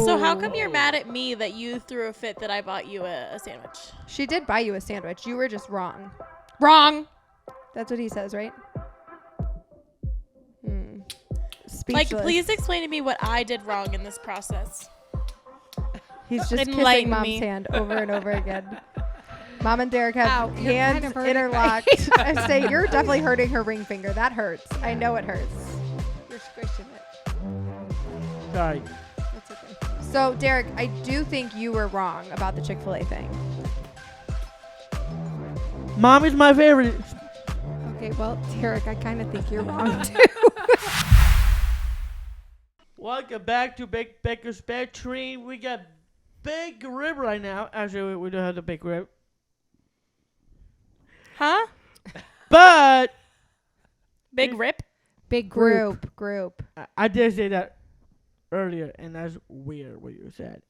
So how come you're mad at me that you threw a fit that I bought you a sandwich? She did buy you a sandwich. You were just wrong. Wrong. That's what he says, right? Like, Speechless. please explain to me what I did wrong in this process. He's just kissing Enlighten Mom's me. hand over and over again. Mom and Derek have Ow, you're hands kind of hurting interlocked. I say, you're definitely hurting her ring finger. That hurts. I know it hurts. You're squishing it. Sorry. That's okay. So, Derek, I do think you were wrong about the Chick Fil A thing. Mom is my favorite. Okay, well, Derek, I kind of think you're wrong too. Welcome back to Baker's Battery. We got big rib right now. Actually, we don't have the big rib. Huh? But Big rip? Big group. Group. I did say that earlier, and that's weird what you said.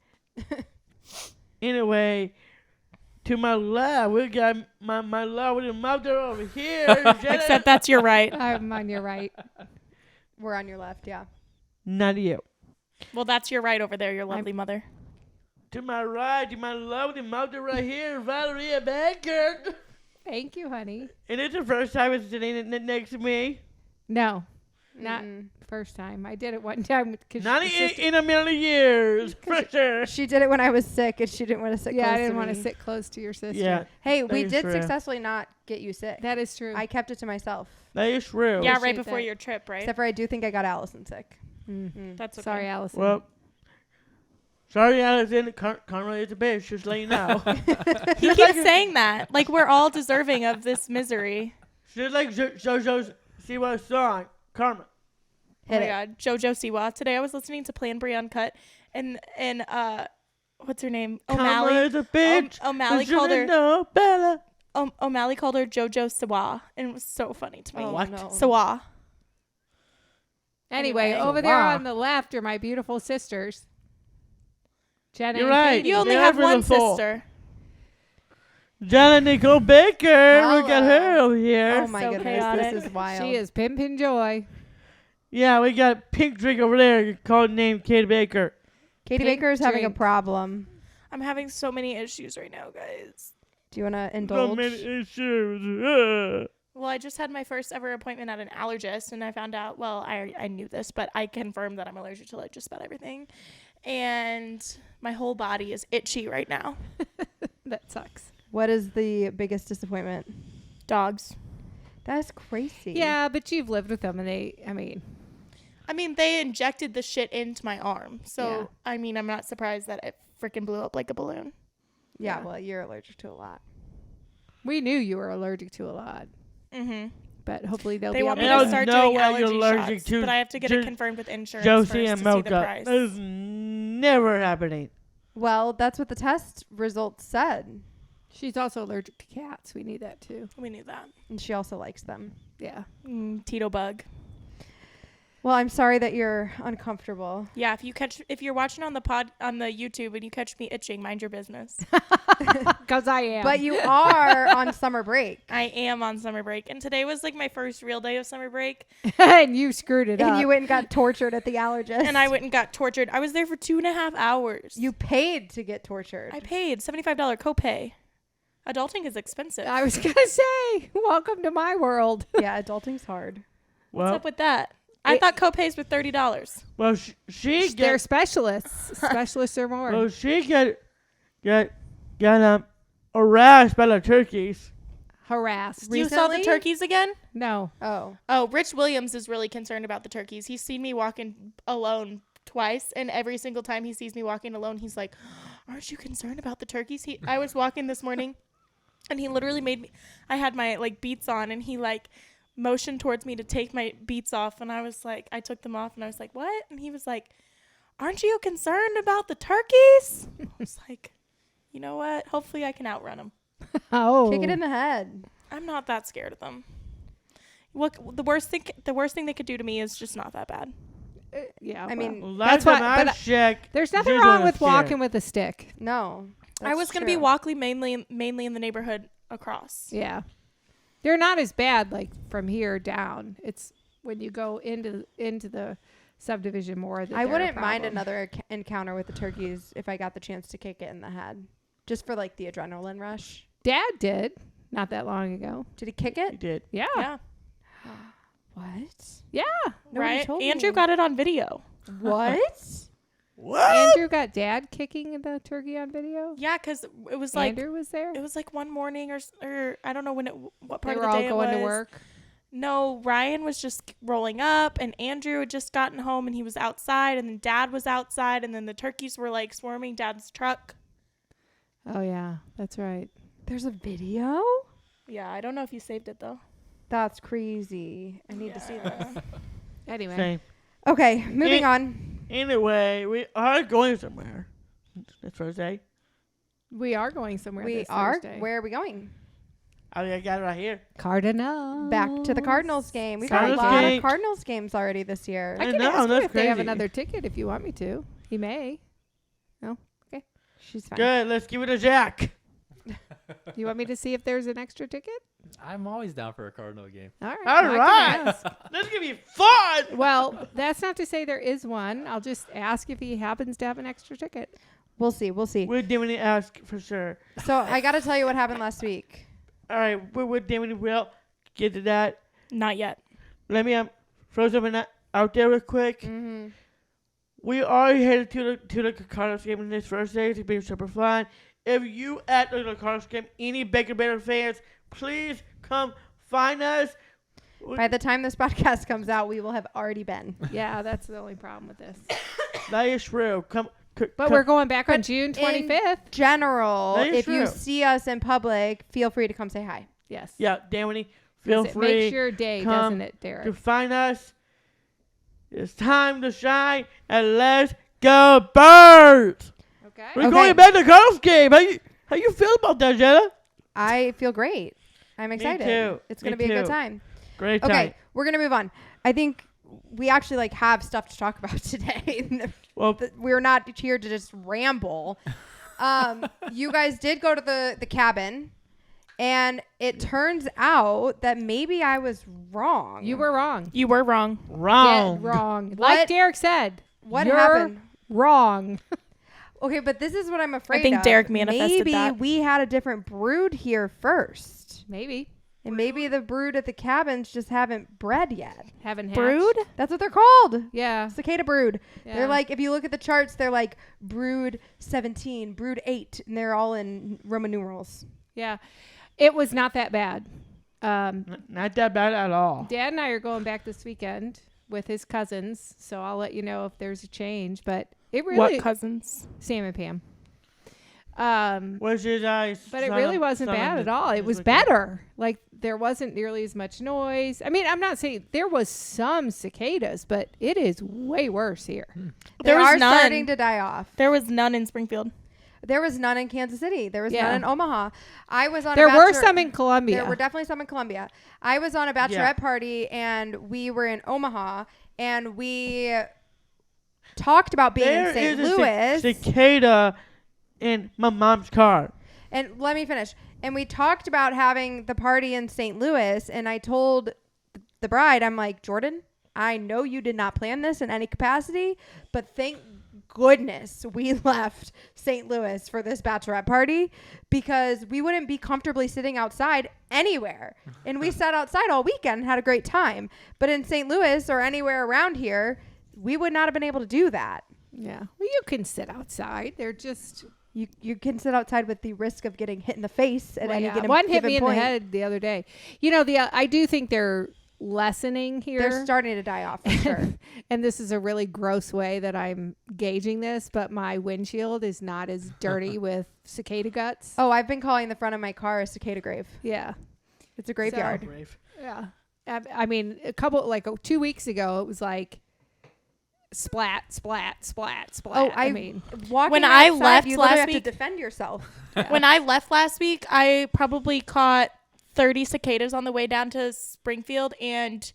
Anyway, to my left, we got my lovely mother over here. Except that's your right. I'm on your right. We're on your left, yeah. Not you. Well, that's your right over there, your lovely mother. To my right, to my lovely mother right here, Valeria Baker. Thank you, honey. And it's the first time it's sitting next to me. No, not first time. I did it one time. Not in a million years, for sure. She did it when I was sick, and she didn't want to sit close Yeah, I to didn't want to me. sit close to your sister. Yeah, Hey, That we is did true. successfully not get you sick. That is true. I kept it to myself. that is true. Yeah, right Appreciate before that. your trip, right? Except for I do think I got Allison sick. That's okay. Sorry, Allison. Well, sorry, Allison. Conrad is a bitch. Just let you know. He keeps saying that. Like, we're all deserving of this misery. Just like JoJo's Siwa song, Karma. Oh my God, JoJo Siwa. Today I was listening to Plan Brie Uncut, and what's her name? Karma O'Malley. is a bitch. O'Malley You called should her. know better. O'Malley called her JoJo Siwa, and it was so funny to me. Oh, What? no. Siwa. Anyway, Anyway. over there Wow. on the left are my beautiful sisters. Jenna You're and right. Katie. You only They're have one beautiful. sister. Jenna Nicole Baker. We got her Hello. over here. Oh my So goodness, chaotic. this is wild. She is pimpin' joy. Yeah, we got Pink Drink over there called named Katie Baker. Katie Pink Baker is having a drink. problem. I'm having so many issues right now, guys. Do you want to So indulge? many issues. Well, I just had my first ever appointment at an allergist, and I found out, well, I knew this, but I confirmed that I'm allergic to like just about everything. And my whole body is itchy right now. That sucks. What is the biggest disappointment? Dogs. That's crazy. Yeah, but you've lived with them, and I mean, they injected the shit into my arm. So, Yeah. I mean, I'm not surprised that it freaking blew up like a balloon. Yeah, well, you're allergic to a lot. we knew you were allergic to a lot. Mm-hmm. But hopefully they'll They be want able me I to don't start know doing what you're allergy allergic shots, to. but I have to get it confirmed with insurance Josie first and to see the Mocha. price. That is never happening. Well, that's what the test results said. She's also allergic to cats. We need that too. We need that. And she also likes them. Yeah. Tito bug. Well, I'm sorry that you're uncomfortable. Yeah, if you're watching on the YouTube and you catch me itching, mind your business. Because I am. But you are on summer break. I am on summer break, and today was like my first real day of summer break, and you screwed it And up. you went and got tortured at the allergist. and I went and got tortured. I was there for 2.5 hours. You paid to get tortured. I paid $75 copay. Adulting is expensive. I was going to say, welcome to my world. Yeah, adulting's hard. What's up with that? I thought copays were $30. Well, she They're get. specialists. Specialists are more. Well, she got harassed by the turkeys. Harassed. You saw the Recently? turkeys again? No. Oh. Oh, Rich Williams is really concerned about the turkeys. He's seen me walking alone twice, and every single time he sees me walking alone, he's like, "Aren't you concerned about the turkeys?" I was walking this morning, and he literally made me. I had my like Beats on, and he like motioned towards me to take my Beats off, and I was like, I took them off, and I was like, "What?" And he was like, "Aren't you concerned about the turkeys?" I was like, "You know what? Hopefully, I can outrun them." Oh. Kick it in the head. I'm not that scared of them. Look, the worst thing they could do to me is just not that bad. Yeah. I mean, Well, That's last why- time I but checked, there's nothing she's wrong gonna with scare. walking with a stick. no. I was going to be true. walking mainly in the neighborhood across. Yeah. They're not as bad like from here down. It's when you go into the subdivision more. That I they're a wouldn't mind problem. another encounter with the turkeys if I got the chance to kick it in the head, just for like the adrenaline rush. Dad did not that long ago. Did he kick He it? did. Yeah. Yeah. What? Yeah. Nobody Right? told Andrew me. got it on video. What? What? Andrew got Dad kicking the turkey on video. Yeah, because it was like Andrew was there. it was like one morning or I don't know what part They of were the all day going it to was. work. No, Ryan was just rolling up, and Andrew had just gotten home, and he was outside, and then Dad was outside, and then the turkeys were like swarming Dad's truck. Oh yeah, that's right. There's a video? Yeah, I don't know if you saved it though. That's crazy. I need to see this. Anyway, Same. Okay, moving on. Anyway, we are going somewhere. This Thursday. we are going somewhere. We this are. Thursday. Where are we going? I got it right here. Cardinals. Back to the Cardinals game. We've got a Cardinals lot game. of Cardinals games already this year. I I can know, ask him that's if they have crazy. another ticket if you want me to. He may. She's fine. Good. Let's give it a jack. You want me to see if there's an extra ticket? I'm always down for a Cardinal game. All right. All I can right. ask. This is gonna be fun. Well, that's not to say there is one. I'll just ask if he happens to have an extra ticket. We'll see. We'll see. We're doing it ask for sure. So I got to tell you what happened last week. All right, we're doing it. We'll get to that. Not yet. Let me throw something out there real quick. Mm-hmm. We are headed to the Cardinals game this Thursday. It's being super fun. If you at the Cardinals game, any Baker Banter fans, please come find us. By the time this podcast comes out, we will have already been. Yeah, that's the only problem with this. That is true. Come. But we're going back on But June in 25th. General, That is if you true. see us in public, feel free to come say hi. Yes. Yeah, Danny, feel 'Cause it free makes your day, come doesn't it, to Derek? find us. It's time to shine and let's go Birds. Okay. We're Okay. going back to the Cardinals game. How you feel about that, Jenna? I feel great. I'm excited. too. It's Me going to be a good too. time. Great Okay, time. we're going to move on. I think we actually have stuff to talk about today. Well, We're not here to just ramble. You guys did go to the cabin, and it turns out that maybe I was wrong. You were wrong. You were wrong. wrong. Get wrong. What? Like Derek said. What you're happened? Wrong. Okay, but this is what I'm afraid of. think Derek manifested maybe that. we had a different brood here first. Maybe. And maybe the brood at the cabins just haven't bred yet. Haven't hatched. Brood? That's what they're called. Yeah. Cicada brood. Yeah. They're like, if you look at the charts, they're like brood 17, brood 8, and they're all in Roman numerals. Yeah. It was not that bad. Not that bad at all. Dad and I are going back this weekend with his cousins, so I'll let you know if there's a change. But it really, What cousins? Sam and Pam. Where's your eyes? But it really wasn't bad at all. It was better. Like there wasn't nearly as much noise. I mean, I'm not saying there was some cicadas, but it is way worse here. They There was are none. starting to die off. There was none in Springfield. There was none in Kansas City. There was Yeah. none in Omaha. I was on. There a were bachelor- some in Columbia. There were definitely some in Columbia. I was on a bachelorette party, and we were in Omaha, and we talked about being in St. Louis. Cicada in my mom's car. And let me finish. And we talked about having the party in St. Louis, and I told the bride, I'm like, Jordan, I know you did not plan this in any capacity, but thank goodness we left St. Louis for this bachelorette party because we wouldn't be comfortably sitting outside anywhere. And we sat outside all weekend and had a great time. But in St. Louis or anywhere around here, we would not have been able to do that. Yeah. Well, you can sit outside. They're just You can sit outside with the risk of getting hit in the face at any given one hit me in point. the head the other day. You know, I do think they're lessening here. They're starting to die off for sure. And this is a really gross way that I'm gauging this, but my windshield is not as dirty with cicada guts. Oh, I've been calling the front of my car a cicada grave. Yeah. It's a graveyard. Brave. Yeah. I mean, 2 weeks ago, it was like splat, splat, splat, splat. Oh, I mean, walking When I outside, left you literally last have week- to defend yourself. When I left last week, I probably caught 30 cicadas on the way down to Springfield, and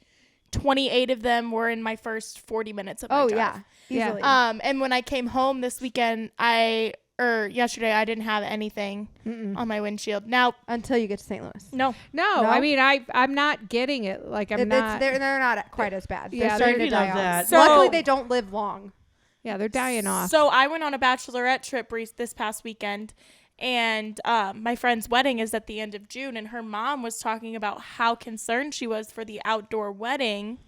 28 of them were in my first 40 minutes of my Oh drive. yeah, Yeah. easily. And when I came home this weekend, I yesterday, I didn't have anything on my windshield. Now, Until you get to St. Louis. no. No, I mean, I'm not getting it. Like, I'm not. They're not quite as bad. Yeah, They're starting to Speaking of die off. that- So- Luckily, they don't live long. Yeah, they're dying off. So I went on a Bachelorette trip this past weekend, and my friend's wedding is at the end of June, and her mom was talking about how concerned she was for the outdoor wedding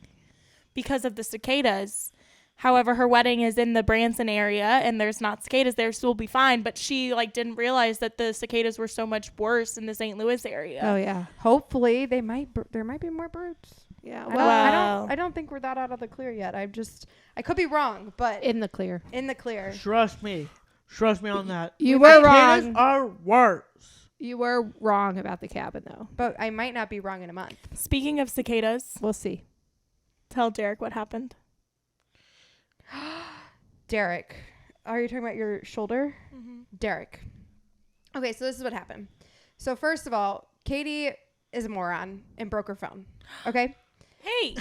because of the cicadas. However, her wedding is in the Branson area, and there's not cicadas there, so we'll be fine. But she didn't realize that the cicadas were so much worse in the St. Louis area. Oh yeah, Hopefully, there might be more birds. yeah. I Well, don't think we're that out of the clear yet. I could be wrong, but in the clear. in the clear. Trust me on that. You were Cicadas wrong. are worse. You were wrong about the cabin, though. But I might not be wrong in a month. Speaking of cicadas, We'll see. tell Derek what happened. Derek, are you talking about your shoulder? Derek. Okay, so this is what happened. So first of all, Katie is a moron and broke her phone. Okay? Hey,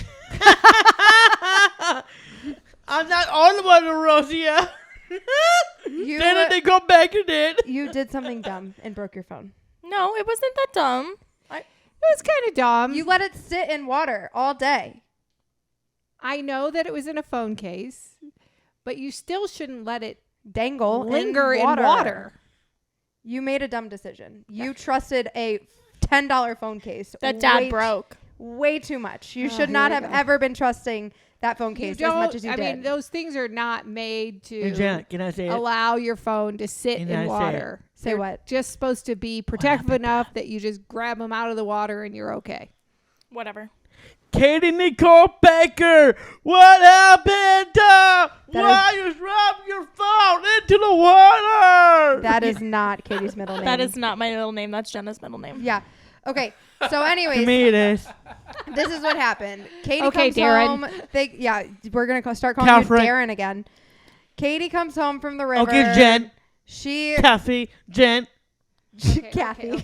I'm not on the one, Rosia. You Then they go back and did. you did something dumb and broke your phone. no, it wasn't that dumb. It was kind of dumb. You let it sit in water all day. I know that it was in a phone case, but you still shouldn't let it Dangle linger in in water. water. You made a dumb decision. You trusted a $10 phone case. That Dad way broke. Way too much. You Oh, should here not we have go. ever been trusting that phone case as much as you I did. mean, those things are not made Hey, to Janet, can I say it? allow your phone to sit Can I in say water. Say They're what? Just supposed to be protective enough that you just grab them out of the water and you're okay. Whatever. Katie Nicole Baker, what happened? Why you dropped your phone into the water? That is not Katie's middle name. That is not my middle name. That's Jenna's middle name. Yeah. Okay. So, To anyways, me it is. this is what happened. Katie Okay, comes Darren. home. We're gonna start calling Catherine. you Darren again. Katie comes home from the river. Okay, Jen, She, Kathy, Jen. Kathy.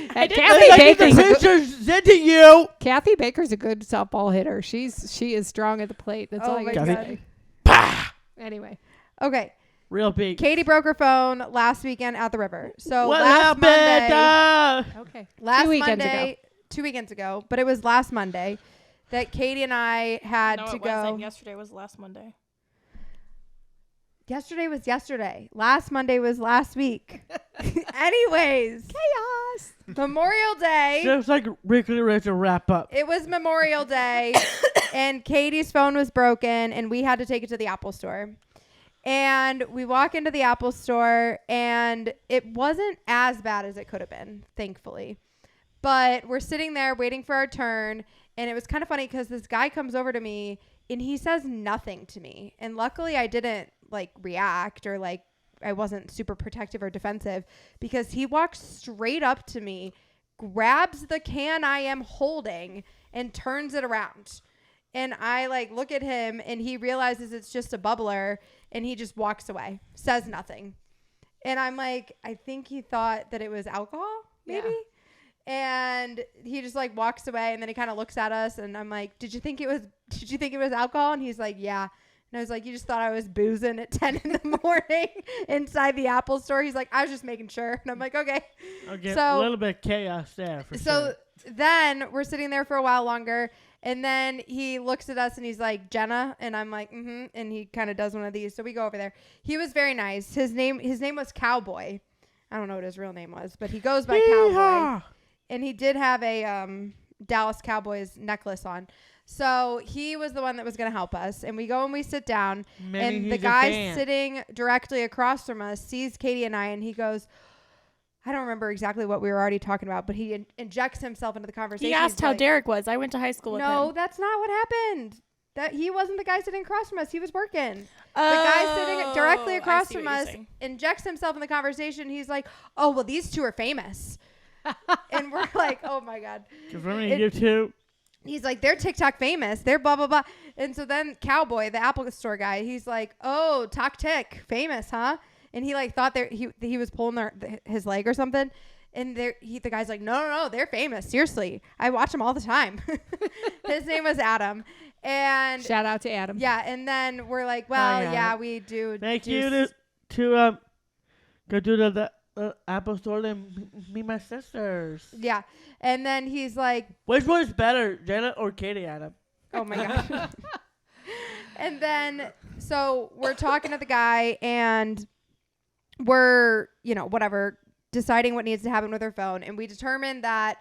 Kathy Like Baker's the a good, picture sent to you. Kathy Baker's a good softball hitter. She is strong at the plate. That's Oh all I my got God. to say. Anyway, Okay. Real big. Katie broke her phone last weekend at the river. So What last happened? Monday, okay. last 2 weekends Monday, 2 weekends ago, but it was last Monday that Katie and I had No, to it go. wasn't. Yesterday was last Monday. Yesterday was yesterday. Last Monday was last week. Anyways, Chaos. Memorial Day. Just like Ricky ready to wrap up. It was Memorial Day, and Katie's phone was broken, and we had to take it to the Apple store. And we walk into the Apple store, and it wasn't as bad as it could have been, thankfully. But we're sitting there waiting for our turn, and it was kind of funny because this guy comes over to me, and he says nothing to me. And luckily, I didn't react or I wasn't super protective or defensive, because he walks straight up to me, grabs the can I am holding, and turns it around. And I look at him, and he realizes it's just a bubbler, and he just walks away, says nothing. And I'm like, I think he thought that it was alcohol, maybe. Yeah. And he just walks away, and then he kind of looks at us, and I'm like, did you think it was alcohol? And he's like, yeah. And I was like, you just thought I was boozing at 10 in the morning inside the Apple store? He's like, I was just making sure. And I'm like, okay. Okay, So- a little bit of chaos there. For So sure. then we're sitting there for a while longer, and then he looks at us and he's like, Jenna, and I'm like, mm-hmm, and he kind of does one of these. So we go over there. He was very nice. His name was Cowboy. I don't know what his real name was, but he goes by Cowboy. Yeehaw! And he did have a Dallas Cowboys necklace on. So he was the one that was going to help us. And we go and we sit down, Maybe and he's the a guy fan. sitting directly across from us sees Katie and I, and he goes, I don't remember exactly what we were already talking about, but he injects himself into the conversation. He asked He's how like, Derek was. I went to high school with No, him. that's not what happened. That he wasn't the guy sitting across from us. He was working. The guy sitting directly Oh, I across see from what you're us saying. injects himself in the conversation. He's like, oh, well, these two are famous. And we're like, oh, my God. Confirming It- you two. He's like, they're TikTok famous. They're blah, blah, blah. And so then Cowboy, the Apple store guy, he's like, oh, Tik famous, huh? And he thought he was pulling his leg or something. And the guy's like, no, they're famous. Seriously. I watch them all the time. His name was Adam. And Shout out to Adam. yeah. And then we're like, well, Hi, yeah, Adam. we do. Thank do you s- to to go to the Apple store and meet my sisters. Yeah. And then he's like, Which one is better, Jenna or Katie, Adam? oh my God. And then, so we're talking to the guy and we're, whatever, deciding what needs to happen with her phone. And we determined that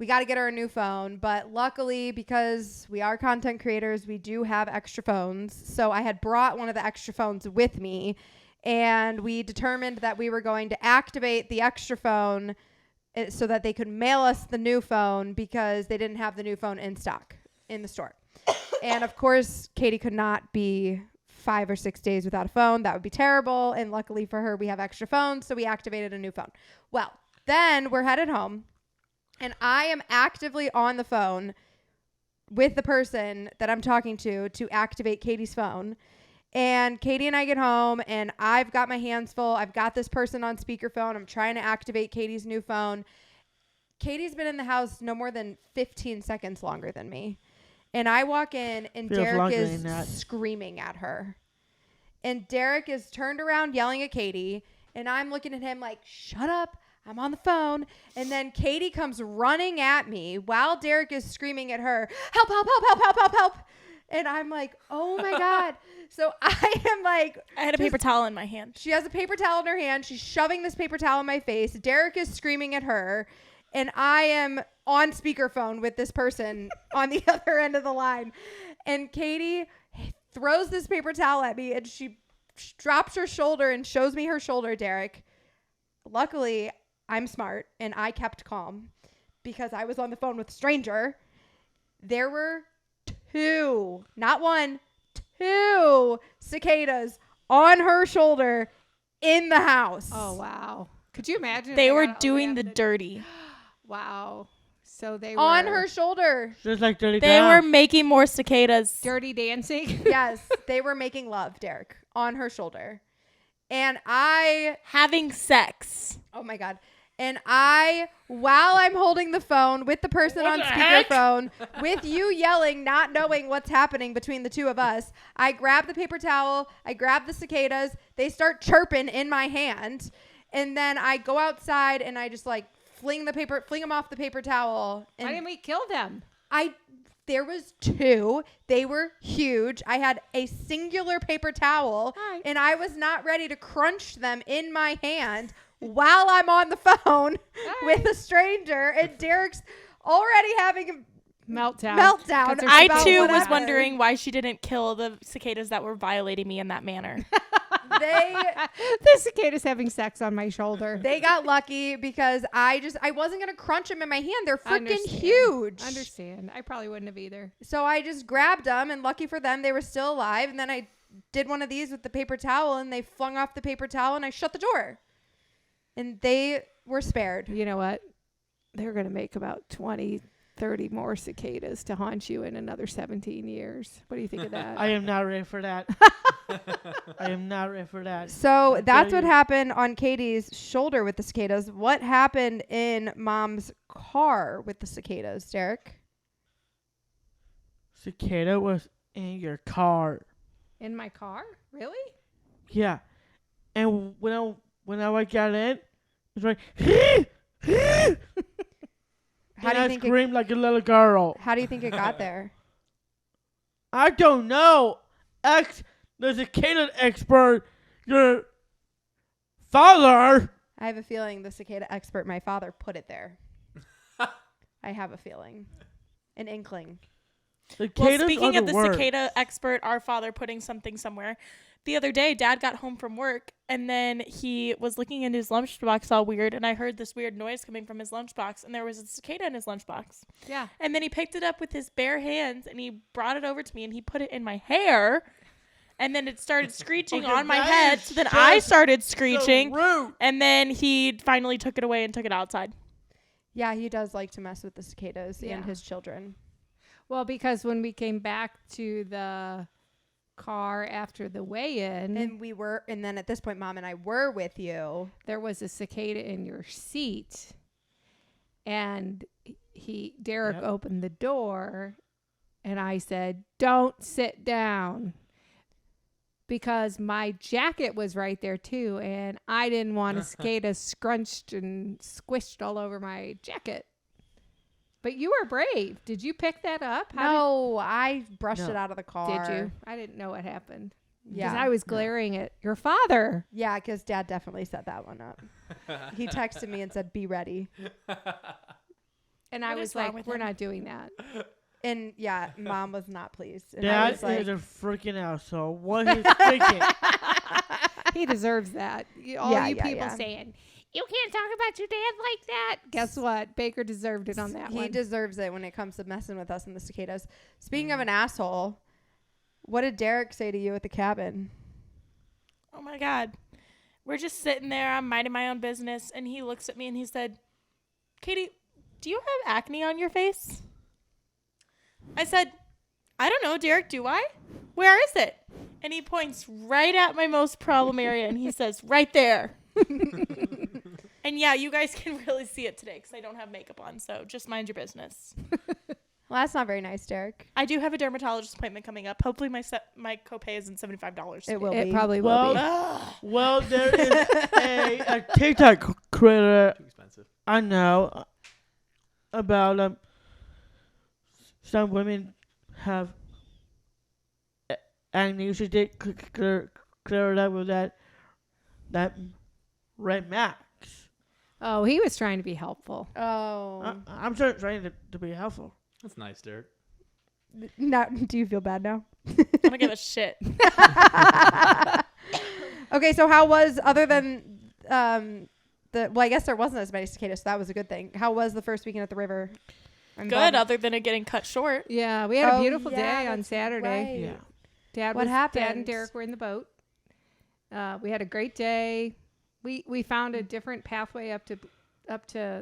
we got to get her a new phone. But luckily, because we are content creators, we do have extra phones. So I had brought one of the extra phones with me. And we determined that we were going to activate the extra phone so that they could mail us the new phone because they didn't have the new phone in stock in the store. And of course, Katie could not be 5 or 6 days without a phone. That would be terrible. And luckily for her, we have extra phones. So we activated a new phone. Well, then we're headed home. And I am actively on the phone with the person that I'm talking to activate Katie's phone. And Katie and I get home and I've got my hands full. I've got this person on speakerphone. I'm trying to activate Katie's new phone. Katie's been in the house no more than 15 seconds longer than me. And I walk in and Feels Derek longer is than that. screaming at her. And Derek is turned around yelling at Katie. And I'm looking at him like, shut up. I'm on the phone. And then Katie comes running at me while Derek is screaming at her, help, help, help, help, help, help, help. And I'm like, oh my God. So I am like, I had a paper towel in my hand. she has a paper towel in her hand. She's shoving this paper towel in my face. Derek is screaming at her. And I am on speakerphone with this person on the other end of the line. And Katie throws this paper towel at me and she drops her shoulder and shows me her shoulder, Derek. Luckily, I'm smart and I kept calm because I was on the phone with a stranger. There were 2, not 1, 2 cicadas on her shoulder in the house. Oh, wow. Could you imagine? if They were got all doing way the up dirty. Wow. So they On were her shoulder. Just like dirty They were Tom. making more cicadas. dirty dancing. Yes, they were making love, Derek, on her shoulder. And I, Having sex. oh my God. And I, while I'm holding the phone with the person What on the heck? speakerphone, with you yelling, not knowing what's happening between the two of us, I grab the paper towel, I grab the cicadas, they start chirping in my hand, and then I go outside and I just like fling them off the paper towel. Why And didn't we kill them? there was 2. They were huge. I had a singular paper towel, Hi. and I was not ready to crunch them in my hand while I'm on the phone with a stranger. And Derek's already having a Meltdown. meltdown. 'Cause they're I about too was whatever. wondering why she didn't kill the cicadas that were violating me in that manner. The cicada's having sex on my shoulder. They got lucky because I wasn't going to crunch them in my hand. They're freaking Understand. huge. Understand. I probably wouldn't have either. So I just grabbed them, and lucky for them, they were still alive. And then I did one of these with the paper towel, and they flung off the paper towel, and I shut the door. And they were spared. You know what? They're going to make about 20, 30 more cicadas to haunt you in another 17 years. What do you think of that? I am not ready for that. I am not ready for that. So I'm that's telling what you. happened on Katie's shoulder with the cicadas. What happened in Mom's car with the cicadas, Derek? Cicada was in your car. In my car? Really? Yeah. And when I got in, it's like, How do and you I think screamed like a little girl. How do you think it got there? I don't know. The cicada expert, your father. I have a feeling the cicada expert, my father, put it there. I have a feeling. An inkling. Well, Cicadas speaking are of the worst. cicada expert, our father putting something somewhere. The other day, Dad got home from work, and then he was looking into his lunchbox all weird, and I heard this weird noise coming from his lunchbox, and there was a cicada in his lunchbox. Yeah. And then he picked it up with his bare hands, and he brought it over to me, and he put it in my hair, and then it started screeching Okay, on my that head, is so then just I started So screeching, rude. and then he finally took it away and took it outside. Yeah, he does like to mess with the cicadas Yeah. and his children. Well, because when we came back to the car after the weigh-in, And then at this point, Mom and I were with you. there was a cicada in your seat, and Derek Yep. opened the door, and I said, "Don't sit down." because my jacket was right there too, and I didn't want a cicada scrunched and squished all over my jacket. But you were brave. Did you pick that up? No, I brushed No. it out of the car. Did you? I didn't know what happened. Yeah. Because I was glaring at your father. Yeah, because Dad definitely set that one up. He texted me and said, "Be ready." And I What was is wrong like, with we're him? not doing that. And yeah, Mom was not pleased. And I Dad was like, is a freaking asshole. What he's thinking? He deserves that. All Yeah, you yeah, people yeah. saying, you can't talk about your dad like that. Guess what? Baker deserved it on that he one. deserves it when it comes to messing with us and the cicadas. Speaking of an asshole, what did Derek say to you at the cabin? Oh my God. We're just sitting there. I'm minding my own business. And he looks at me and he said, Katie, do you have acne on your face? I said, I don't know, Derek, do I? Where is it? And he points right at my most problem area and he says, right there. And yeah, you guys can really see it today because I don't have makeup on. So just mind your business. Well, that's not very nice, Derek. I do have a dermatologist appointment coming up. Hopefully my copay isn't $75. It will It be. probably will Well, be. Ugh. Well, there is a TikTok creator Too expensive. I know about some women have acne. She did clear it up with that red max. Oh, he was trying to be helpful. Oh. I'm trying to be helpful. That's nice, Derek. Now, do you feel bad now? I don't give a shit. Okay, so how was, other than well, I guess there wasn't as many cicadas, so that was a good thing. How was the first weekend at the river? I'm Good, glad- other than it getting cut short. Yeah, we had a Oh, beautiful yeah, day on that's Saturday. right. Yeah. Dad What Dad and happened? Derek were in the boat. We had a great day. We found a different pathway up to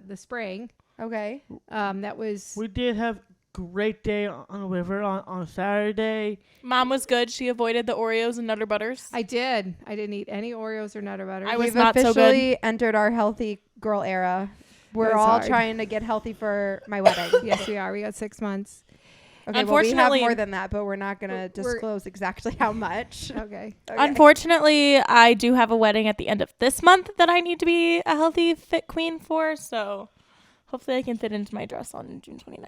the spring. Okay. That was We did have great day on the river on Saturday. Mom was good. She avoided the Oreos and Nutter Butters. I didn't eat any Oreos or Nutter Butter. I was We've not so officially entered our healthy girl era. We're It was all hard. trying to get healthy for my wedding. Yes, we are. We got 6 months. Okay, well, we have Unfortunately- more than that, but we're not going to We're- disclose exactly how much. Okay. Okay. Unfortunately, I do have a wedding at the end of this month that I need to be a healthy, fit queen for. So hopefully I can fit into my dress on June 29th.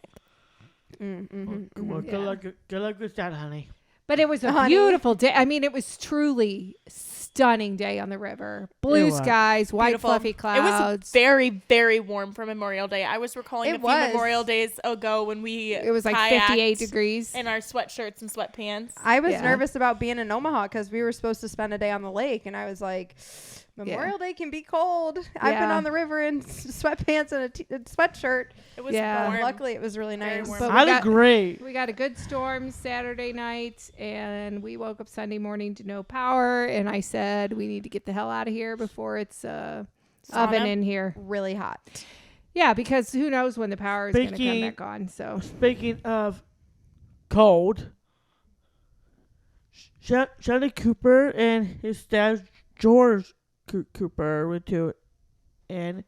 Well, good luck with that, honey. But it was a Honey. beautiful day. I mean, it was truly stunning day on the river. Blue It was. skies, white Beautiful. fluffy It clouds. was very, very warm for Memorial Day. I was recalling It a few was. Memorial Days ago when we It was like kayaked 58 degrees. in our sweatshirts and sweatpants. I was Yeah. nervous about being in Omaha because we were supposed to spend a day on the lake, and I was like, Memorial Day can be cold. I've been Yeah. on the river in sweatpants and a sweatshirt. It was Yeah. warm. Luckily, it was really Very nice. warm. But I'd agree. We got a good storm Saturday night, and we woke up Sunday morning to no power. And I said, we need to get the hell out of here before it's oven Sauna. in here. Really hot. Yeah, because who knows when the power is going to come Speaking- back on. So Speaking of cold, Shelly Cooper and his dad George Cooper went to NIP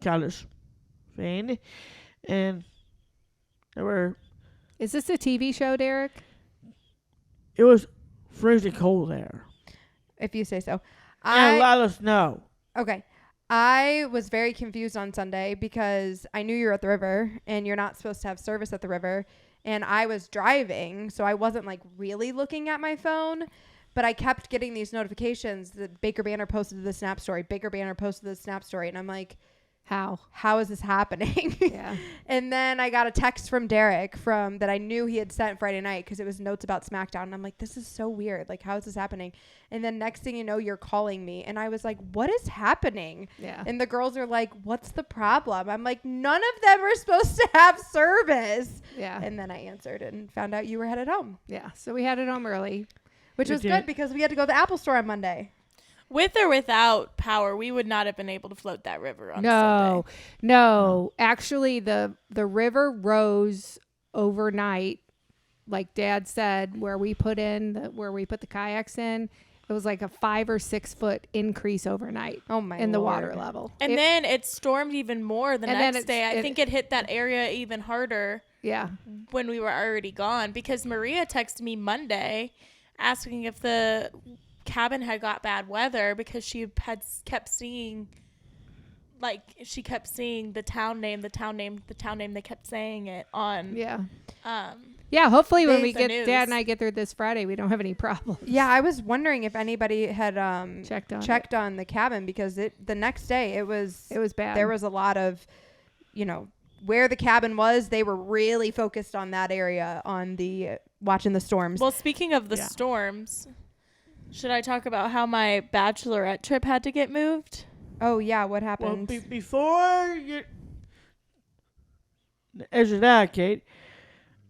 college fan, and is this a TV show, Derek? it was freezing cold there. If you say so. And let us know. Okay. I was very confused on Sunday because I knew you were at the river and you're not supposed to have service at the river. And I was driving, so I wasn't like really looking at my phone. But I kept getting these notifications that Baker Banter posted the Snap story. Baker Banter posted the Snap story. And I'm like, how is this happening? Yeah. And then I got a text from Derek that I knew he had sent Friday night because it was notes about SmackDown. And I'm like, this is so weird. Like, how is this happening? And then next thing you know, you're calling me. And I was like, what is happening? Yeah. And the girls are like, what's the problem? I'm like, none of them are supposed to have service. Yeah. And then I answered and found out you were headed home, Yeah. So we had it home early. which We was did. good because we had to go to the Apple store on Monday. With or without power, we would not have been able to float that river on No. Sunday. No. Actually, the river rose overnight, like Dad said, where we put the kayaks in. It was like a 5 or 6 foot increase overnight Oh, my in the Lord. water level. And then it stormed even more the And then next day. I it- think it hit that area even harder. Yeah. when we were already gone, because Maria texted me Monday asking if the cabin had got bad weather, because she had kept seeing, like, she kept seeing the town name. They kept saying it on. Yeah. Um, Yeah. Hopefully when Days we of get news. Dad and I get through this Friday, we don't have any problems. Yeah, I was wondering if anybody had Checked on the cabin, because the next day it was bad. there was a lot of, where the cabin was. They were really focused on that area, on the watching the storms. well, speaking of the storms, should I talk about how my Bachelorette trip had to get moved? Oh yeah, what Well, happened? before you answer that, Kate,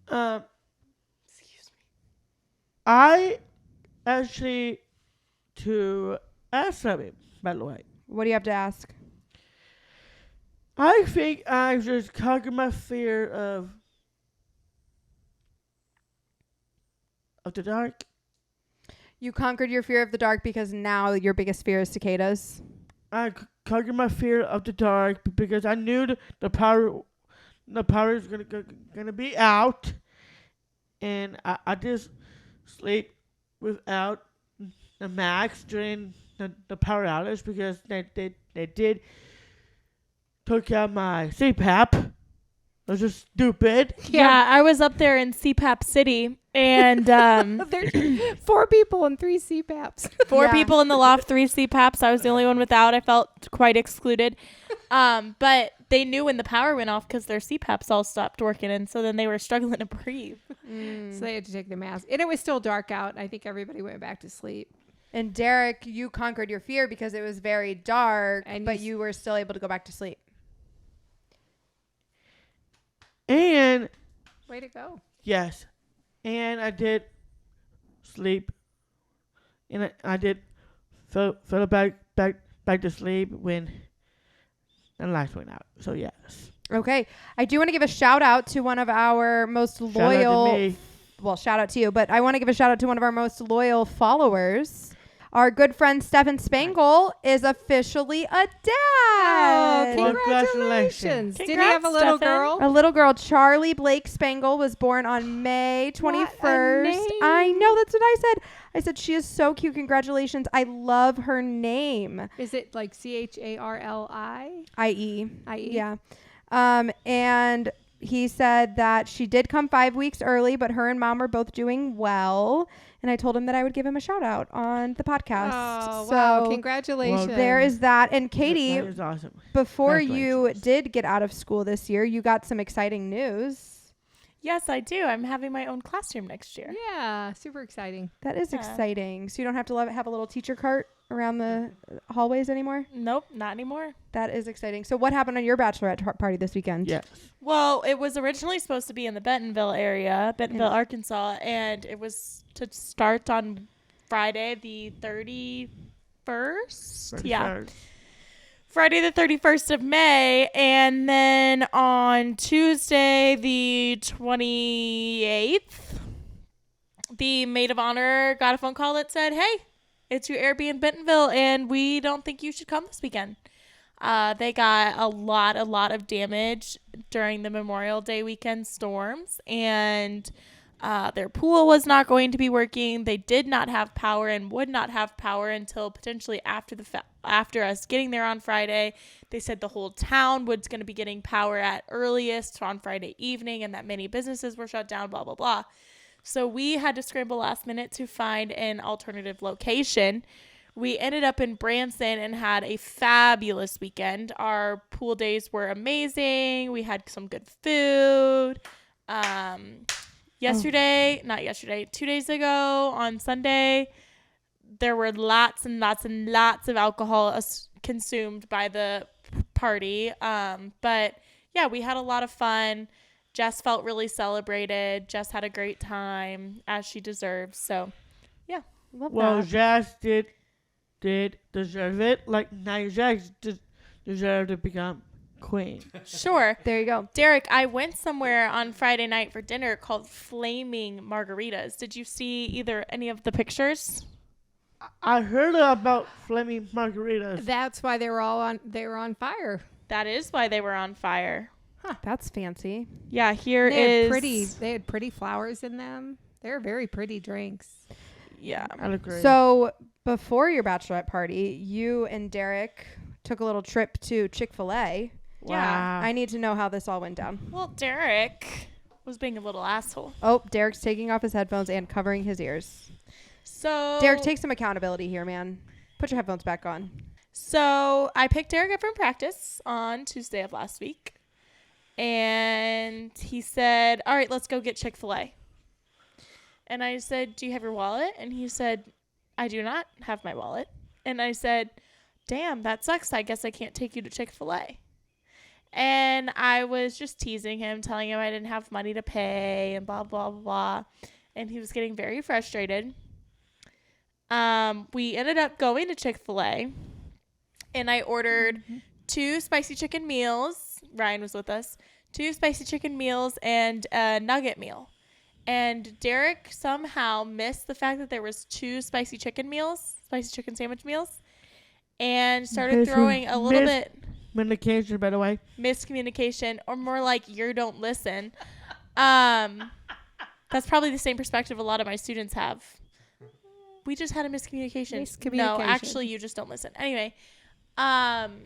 Excuse me. I actually to ask something, by the way. What do you have to ask? I think I just conquered my fear of the dark. You conquered your fear of the dark because now your biggest fear is cicadas. I conquered my fear of the dark because I knew the power is gonna be out, and I just sleep without the max during the power outage, because they did took out my CPAP. It was just stupid. Yeah, I was up there in CPAP City, and There's 4 people and 3 CPAPs. 4 Yeah. people in the loft, 3 CPAPs. I was the only one without. I felt quite excluded. But they knew when the power went off because their CPAPs all stopped working, and so then they were struggling to breathe. So they had to take their mask. And it was still dark out. I think everybody went back to sleep. And Derek, you conquered your fear because it was very dark, And but you were still able to go back to sleep. And Way to go. yes, and I did sleep, and I did fell back to sleep when the lights went out. So yes, Okay. I do want to give a shout out to one of our most shout loyal. out to me. Well, shout out to you, but I want to give a shout out to one of our most loyal followers. Our good friend Stefan Spangle is officially a dad. Oh, Congratulations. congratulations. Did he have a little Stefan. girl? A little girl, Charlie Blake Spangle, was born on May 21st. name. I know, that's what I said. I said, she is so cute. Congratulations. I love her name. Is it like CHARLI? I.E. I.E.? Yeah. And he said that she did come 5 weeks early, but her and mom are both doing well. And I told him that I would give him a shout out on the podcast. Oh, so wow. Congratulations. there is that. And Katie, That is awesome. before you Congratulations. did get out of school this year, you got some exciting news. Yes, I do. I'm having my own classroom next year. Yeah, super exciting. That is Yeah. exciting. So you don't have to have a little teacher cart around the hallways anymore? Nope, not anymore. That is exciting. So what happened on your bachelorette party this weekend? Yes. Well, it was originally supposed to be in the Bentonville area, Bentonville, Arkansas, and it was to start on Friday the 31st. Yeah. Friday the 31st of May, and then on Tuesday the 28th, the maid of honor got a phone call that said, "Hey, it's your Airbnb Bentonville, and we don't think you should come this weekend." They got a lot of damage during the Memorial Day weekend storms, and their pool was not going to be working. They did not have power and would not have power until potentially after us getting there on Friday. They said the whole town was going to be getting power at earliest on Friday evening, and that many businesses were shut down, blah, blah, blah. So we had to scramble last minute to find an alternative location. We ended up in Branson and had a fabulous weekend. Our pool days were amazing. We had some good food. 2 days ago on Sunday, there were lots and lots and lots of alcohol consumed by the party. But yeah, we had a lot of fun. Jess felt really celebrated. Jess had a great time, as she deserves. So yeah. Love Well, that. Jazz did deserve it. Like, now Jazz deserved to become queen. Sure. There you go. Derek, I went somewhere on Friday night for dinner called Flaming Margaritas. Did you see any of the pictures? I heard about flaming margaritas. That's why they were on fire. That is why they were on fire. That's fancy. Yeah, here They is had pretty flowers in them. They're very pretty drinks. Yeah. I agree. So before your bachelorette party, you and Derek took a little trip to Chick Fil A. Yeah. I need to know how this all went down. Well, Derek was being a little asshole. Oh, Derek's taking off his headphones and covering his ears. So Derek, take some accountability here, man. Put your headphones back on. So I picked Derek up from practice on Tuesday of last week. And he said, all right, let's go get Chick Fil A. And I said, do you have your wallet? And he said, I do not have my wallet. And I said, damn, that sucks. I guess I can't take you to Chick Fil A. And I was just teasing him, telling him I didn't have money to pay and blah, blah, blah, blah. And he was getting very frustrated. We ended up going to Chick Fil A. And I ordered 2 spicy chicken meals. Ryan was with us. 2 spicy chicken meals and a nugget meal. And Derek somehow missed the fact that there was 2 spicy chicken sandwich meals. And started throwing a little bit Communication, by the way. miscommunication, or more like you don't listen. That's probably the same perspective a lot of my students have. We just had a miscommunication. No, actually, you just don't listen. Anyway, and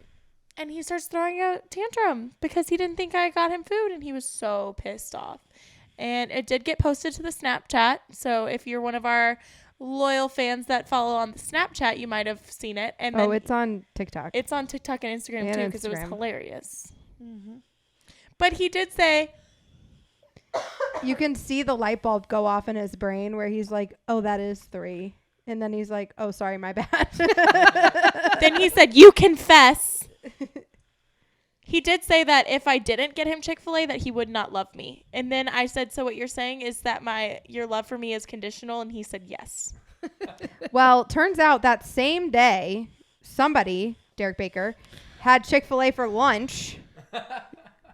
he starts throwing a tantrum because he didn't think I got him food, and he was so pissed off. And it did get posted to the Snapchat, so if you're one of our loyal fans that follow on the Snapchat, you might have seen it. And then It's on TikTok. it's on TikTok and Instagram And too, because it was Instagram. hilarious. But he did say, You can see the light bulb go off in his brain where he's like, oh, that is 3. And then he's like, oh, sorry, my bad. then he said, you confess. He did say that if I didn't get him Chick Fil A, that he would not love me. And then I said, so what you're saying is that your love for me is conditional? And he said, yes. Well, turns out that same day, somebody, Derek Baker, had Chick Fil A for lunch.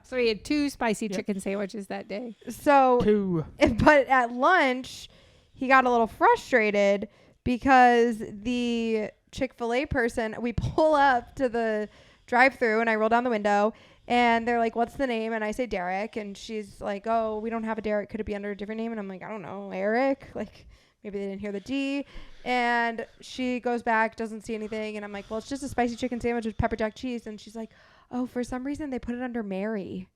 So he had 2 spicy chicken sandwiches that day. So, 2. but at lunch, he got a little frustrated because the Chick Fil A person, we pull up to the drive-thru and I roll down the window and they're like, what's the name? And I say Derek, and she's like, oh, we don't have a Derek. Could it be under a different name? And I'm like, I don't know, Eric. Like, maybe they didn't hear the D. And she goes back, doesn't see anything. And I'm like, well, it's just a spicy chicken sandwich with pepper jack cheese. And she's like, oh, for some reason they put it under Mary.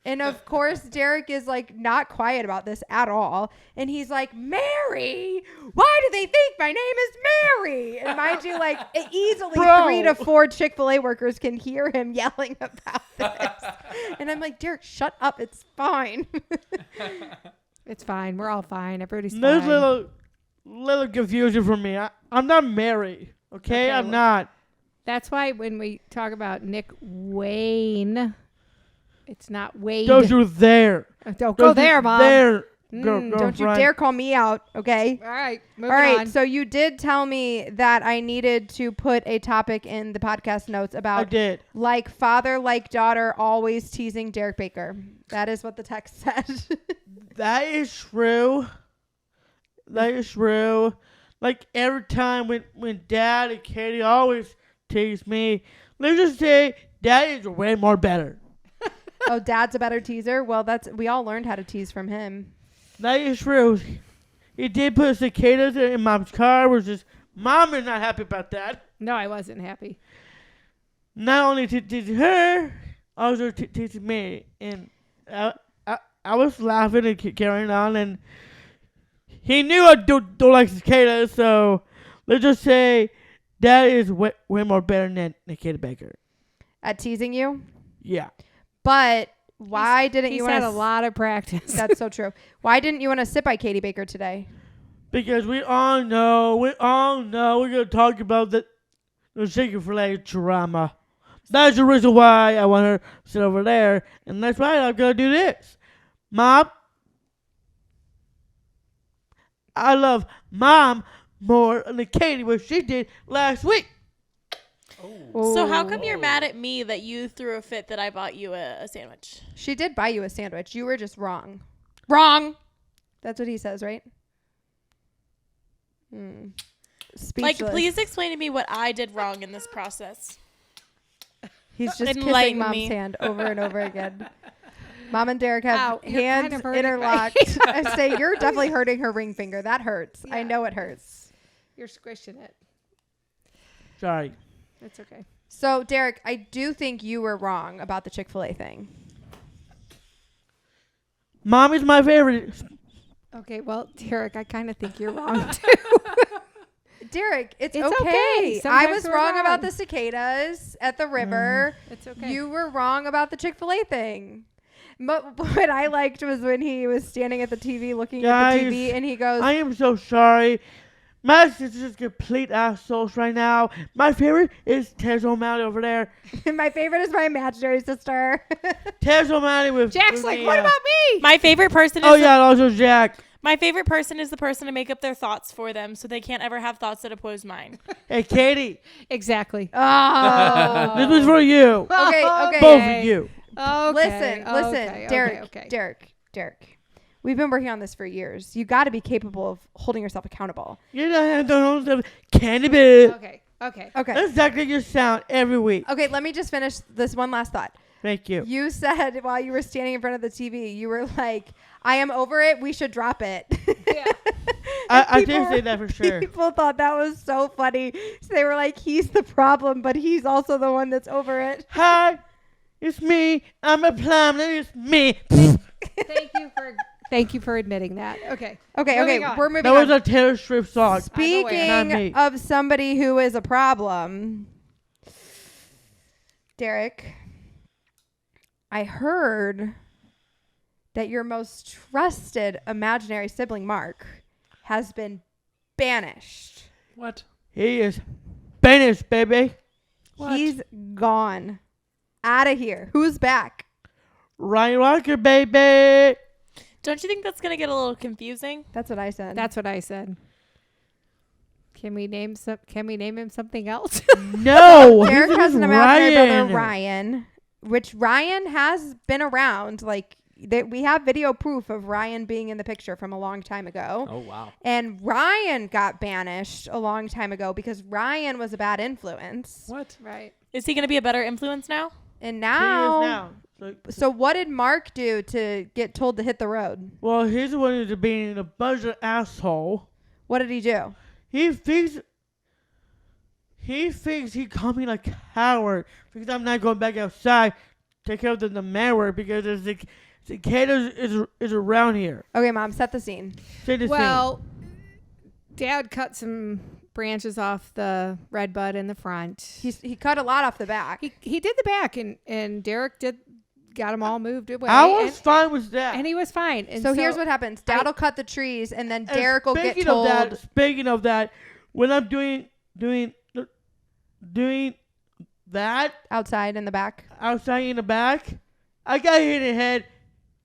And of course, Derek is like not quiet about this at all. And he's like, Mary? Why do they think my name is Mary? And mind you, like easily 3 to 4 Chick Fil A workers can hear him yelling about this. And I'm like, Derek, shut up. It's fine. It's fine. We're all fine. Everybody's There's fine. little confusion for me. I'm not Mary. Okay, I'm not. That's why when we talk about Nick Wayne, it's not Wade. Don't you there. Don't go there, Mom. There. Don't you dare call me out, okay? All right. All right, on. so you did tell me that I needed to put a topic in the podcast notes I about did. like father, like daughter, always teasing Derek Baker. That is what the text said. That is true. That is true. Like every time when Dad and Katie always tease me, let's just say Dad is way more better. Oh, Dad's a better teaser? Well, we all learned how to tease from him. That is true. He did put cicadas in Mom's car, which is Mom is not happy about that. No, I wasn't happy. Not only teasing her, also teasing me. And I was laughing and carrying on, and he knew I don't like cicadas, so let's just say Dad is way more better than Katie Baker. At teasing you? Yeah. But why didn't you He's had want a lot of practice. That's so true. Why didn't you want to sit by Katie Baker today? Because we all know we're going to talk about the Chick Fil A drama. That's the reason why I want her to sit over there. And that's why I'm going to do this. Mom, I love Mom more than Katie, what she did last week. So how come you're mad at me that you threw a fit that I bought you a sandwich? She did buy you a sandwich. You were just wrong. Wrong. That's what he says, right? Speechless. Like, please explain to me what I did wrong in this process. He's just kissing enlighten Mom's me. hand over and over again. Mom and Derek have Ow, you're kind hands of hurting me. interlocked. I say you're definitely hurting her ring finger. That hurts. I Yeah. know it hurts. You're squishing it. Sorry. It's okay. So, Derek, I do think you were wrong about the Chick Fil A thing. Mom is my favorite. Okay, well, Derek, I kind of think you're wrong too. Derek, it's It's okay. okay. I Sometimes was we're wrong about wrong. the cicadas at the river. It's okay. You were wrong about the Chick Fil A thing. But what I liked was when he was standing at the TV looking at the Guys, TV and he goes, I am so sorry. My sister's complete assholes right now. My favorite is Tez O'Malley over there. my favorite is my imaginary sister. Tez O'Malley with Jack's with like, the, what about me? My favorite person is Oh yeah, and also Jack. my favorite person is the person to make up their thoughts for them, so they can't ever have thoughts that oppose mine. Hey Katie, Exactly. Oh. this was for you. Okay, okay. Both of you. Okay. Listen, okay, Derek, okay. Derek. We've been working on this for years. You got to be capable of holding yourself accountable. You don't have to cannabis. Okay. Okay. That's exactly your sound every week. Okay, let me just finish this one last thought. Thank you. You said while you were standing in front of the TV, you were like, I am over it. We should drop it. Yeah. I people did say that for sure. People thought that was so funny. So they were like, he's the problem, but he's also the one that's over it. Hi, it's me. I'm a plum. It's me. Thank you for admitting that. Okay. Okay, Moving on. we're moving That was on. a Taylor Swift song. Not Speaking me. of somebody who is a problem, Derek, I heard that your most trusted imaginary sibling, Mark, has been banished. What? He is banished, baby. What? He's gone. Out of here. Who's back? Ryan Walker, baby. Don't you think that's gonna get a little confusing? That's what I said. That's what I said. Can we name him something else? No. Derek his has name an is imaginary Ryan. brother, Ryan, which Ryan has been around. Like, we have video proof of Ryan being in the picture from a long time ago. Oh wow. And Ryan got banished a long time ago because Ryan was a bad influence. What? Right. Is he gonna be a better influence now? And He is now, now. so what did Mark do to get told to hit the road? Well, he's the one who's being a bunch of asshole. What did he do? He thinks he called me like coward because I'm not going back outside to take care of the malware because there's the cicadas is around here. Okay, Mom, set the scene. Say the Well, Dad cut some branches off the red bud in the front. He cut a lot off the back. He did the back, and Derek got them all moved away. I was fine with that. and he was fine. And So here's what happens. Dad will cut the trees, and then And Derek will get speaking told. Speaking of that, when I'm doing that Outside in the back. outside in the back, I got hit in the head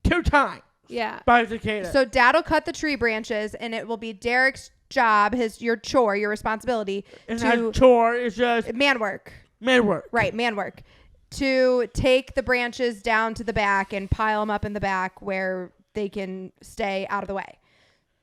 2 times Yeah. by a cicada. So Dad will cut the tree branches, and it will be Derek's job, your chore, your responsibility, and to that chore is just man work. man work. Right, man work. To take the branches down to the back and pile them up in the back where they can stay out of the way.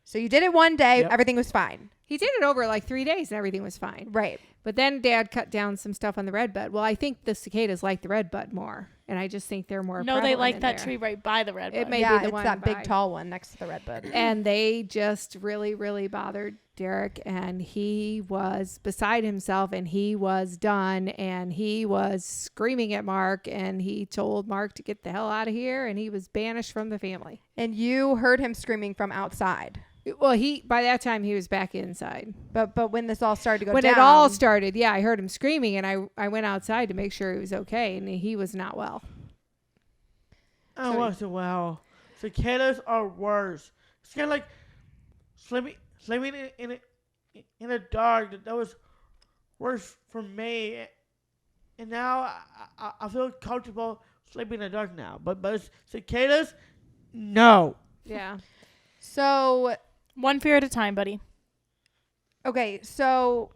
So you did it one day, Yep. everything was fine. He did it over like 3 days, and everything was fine. Right. But then Dad cut down some stuff on the red bud. Well, I think the cicadas like the red bud more, and I just think they're more. No, they prevalent like in that there. tree right by the red It bud. may yeah, be the it's one that big by- tall one next to the redbud. And they just really, really bothered Derek, and he was beside himself, and he was done, and he was screaming at Mark, and he told Mark to get the hell out of here, and he was banished from the family. And you heard him screaming from outside. Well, by that time he was back inside. But when this all started to go When down. it all started, yeah, I heard him screaming, and I went outside to make sure he was okay, and he was not well. Oh, once in a while. Cicadas are worse. It's kind of like sleeping in the dark. That was worse for me. And now I feel comfortable sleeping in the dark now. But cicadas, no. Yeah. So, One fear at a time, buddy. okay, so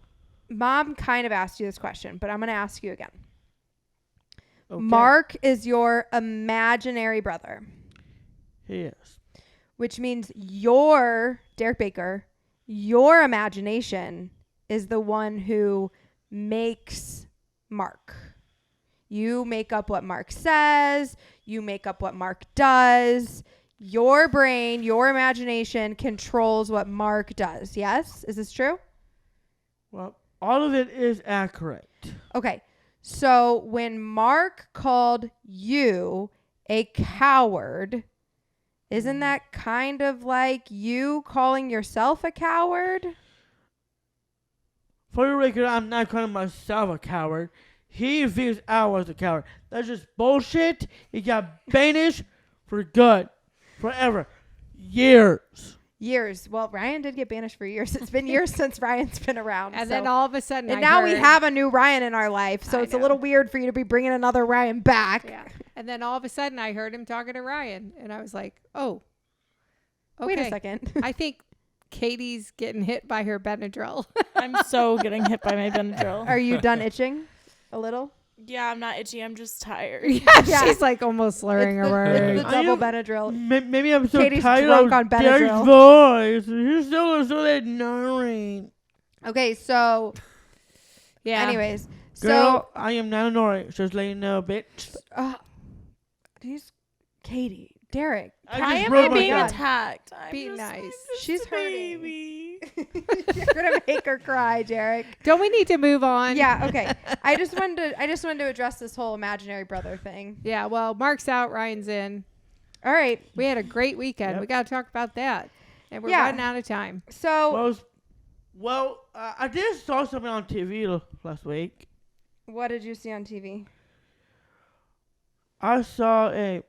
Mom kind of asked you this question, but I'm going to ask you again. Okay. Mark is your imaginary brother, Yes. which means Derek Baker, your imagination is the one who makes Mark. You make up what Mark says. You make up what Mark does. Your brain, your imagination controls what Mark does. Yes? Is this true? Well, all of it is accurate. Okay. So when Mark called you a coward, isn't that kind of like you calling yourself a coward? For the record, I'm not calling myself a coward. He thinks I was a coward. That's just bullshit. He got banished for good. Forever. Years. Years. Well, Ryan did get banished for years. It's been years since Ryan's been around. And so. then all of a sudden, And I now we heard- have a new Ryan in our life, so I it's a know. little weird for you to be bringing another Ryan back. Yeah. And then all of a sudden, I heard him talking to Ryan, and I was like, "Oh, okay." Wait a second. I think Katie's getting hit by her Benadryl. I'm so getting hit by my Benadryl. Are you done itching a little? Yeah, I'm not itchy. I'm just tired. Yeah. She's like almost slurring her It's words. the Are double you- Benadryl. Maybe I'm so Katie's tired drunk of on Derek's Benadryl. voice. He's so ignoring. Okay, so Yeah. anyways, Girl, I am not annoying. Just let you know, bitch. these Katie, Derek. Why just am broke I my being gun. attacked? I'm Be just- nice. She's a hurting. baby. You're gonna make her cry, Derek. Don't we need to move on? Yeah, okay. I just wanted to address this whole imaginary brother thing. Yeah. Well, Mark's out, Ryan's in. All right. We had a great weekend. Yep. We got to talk about that. And we're Yeah. running out of time. So I did saw something on TV last week. what did you see on TV? I saw a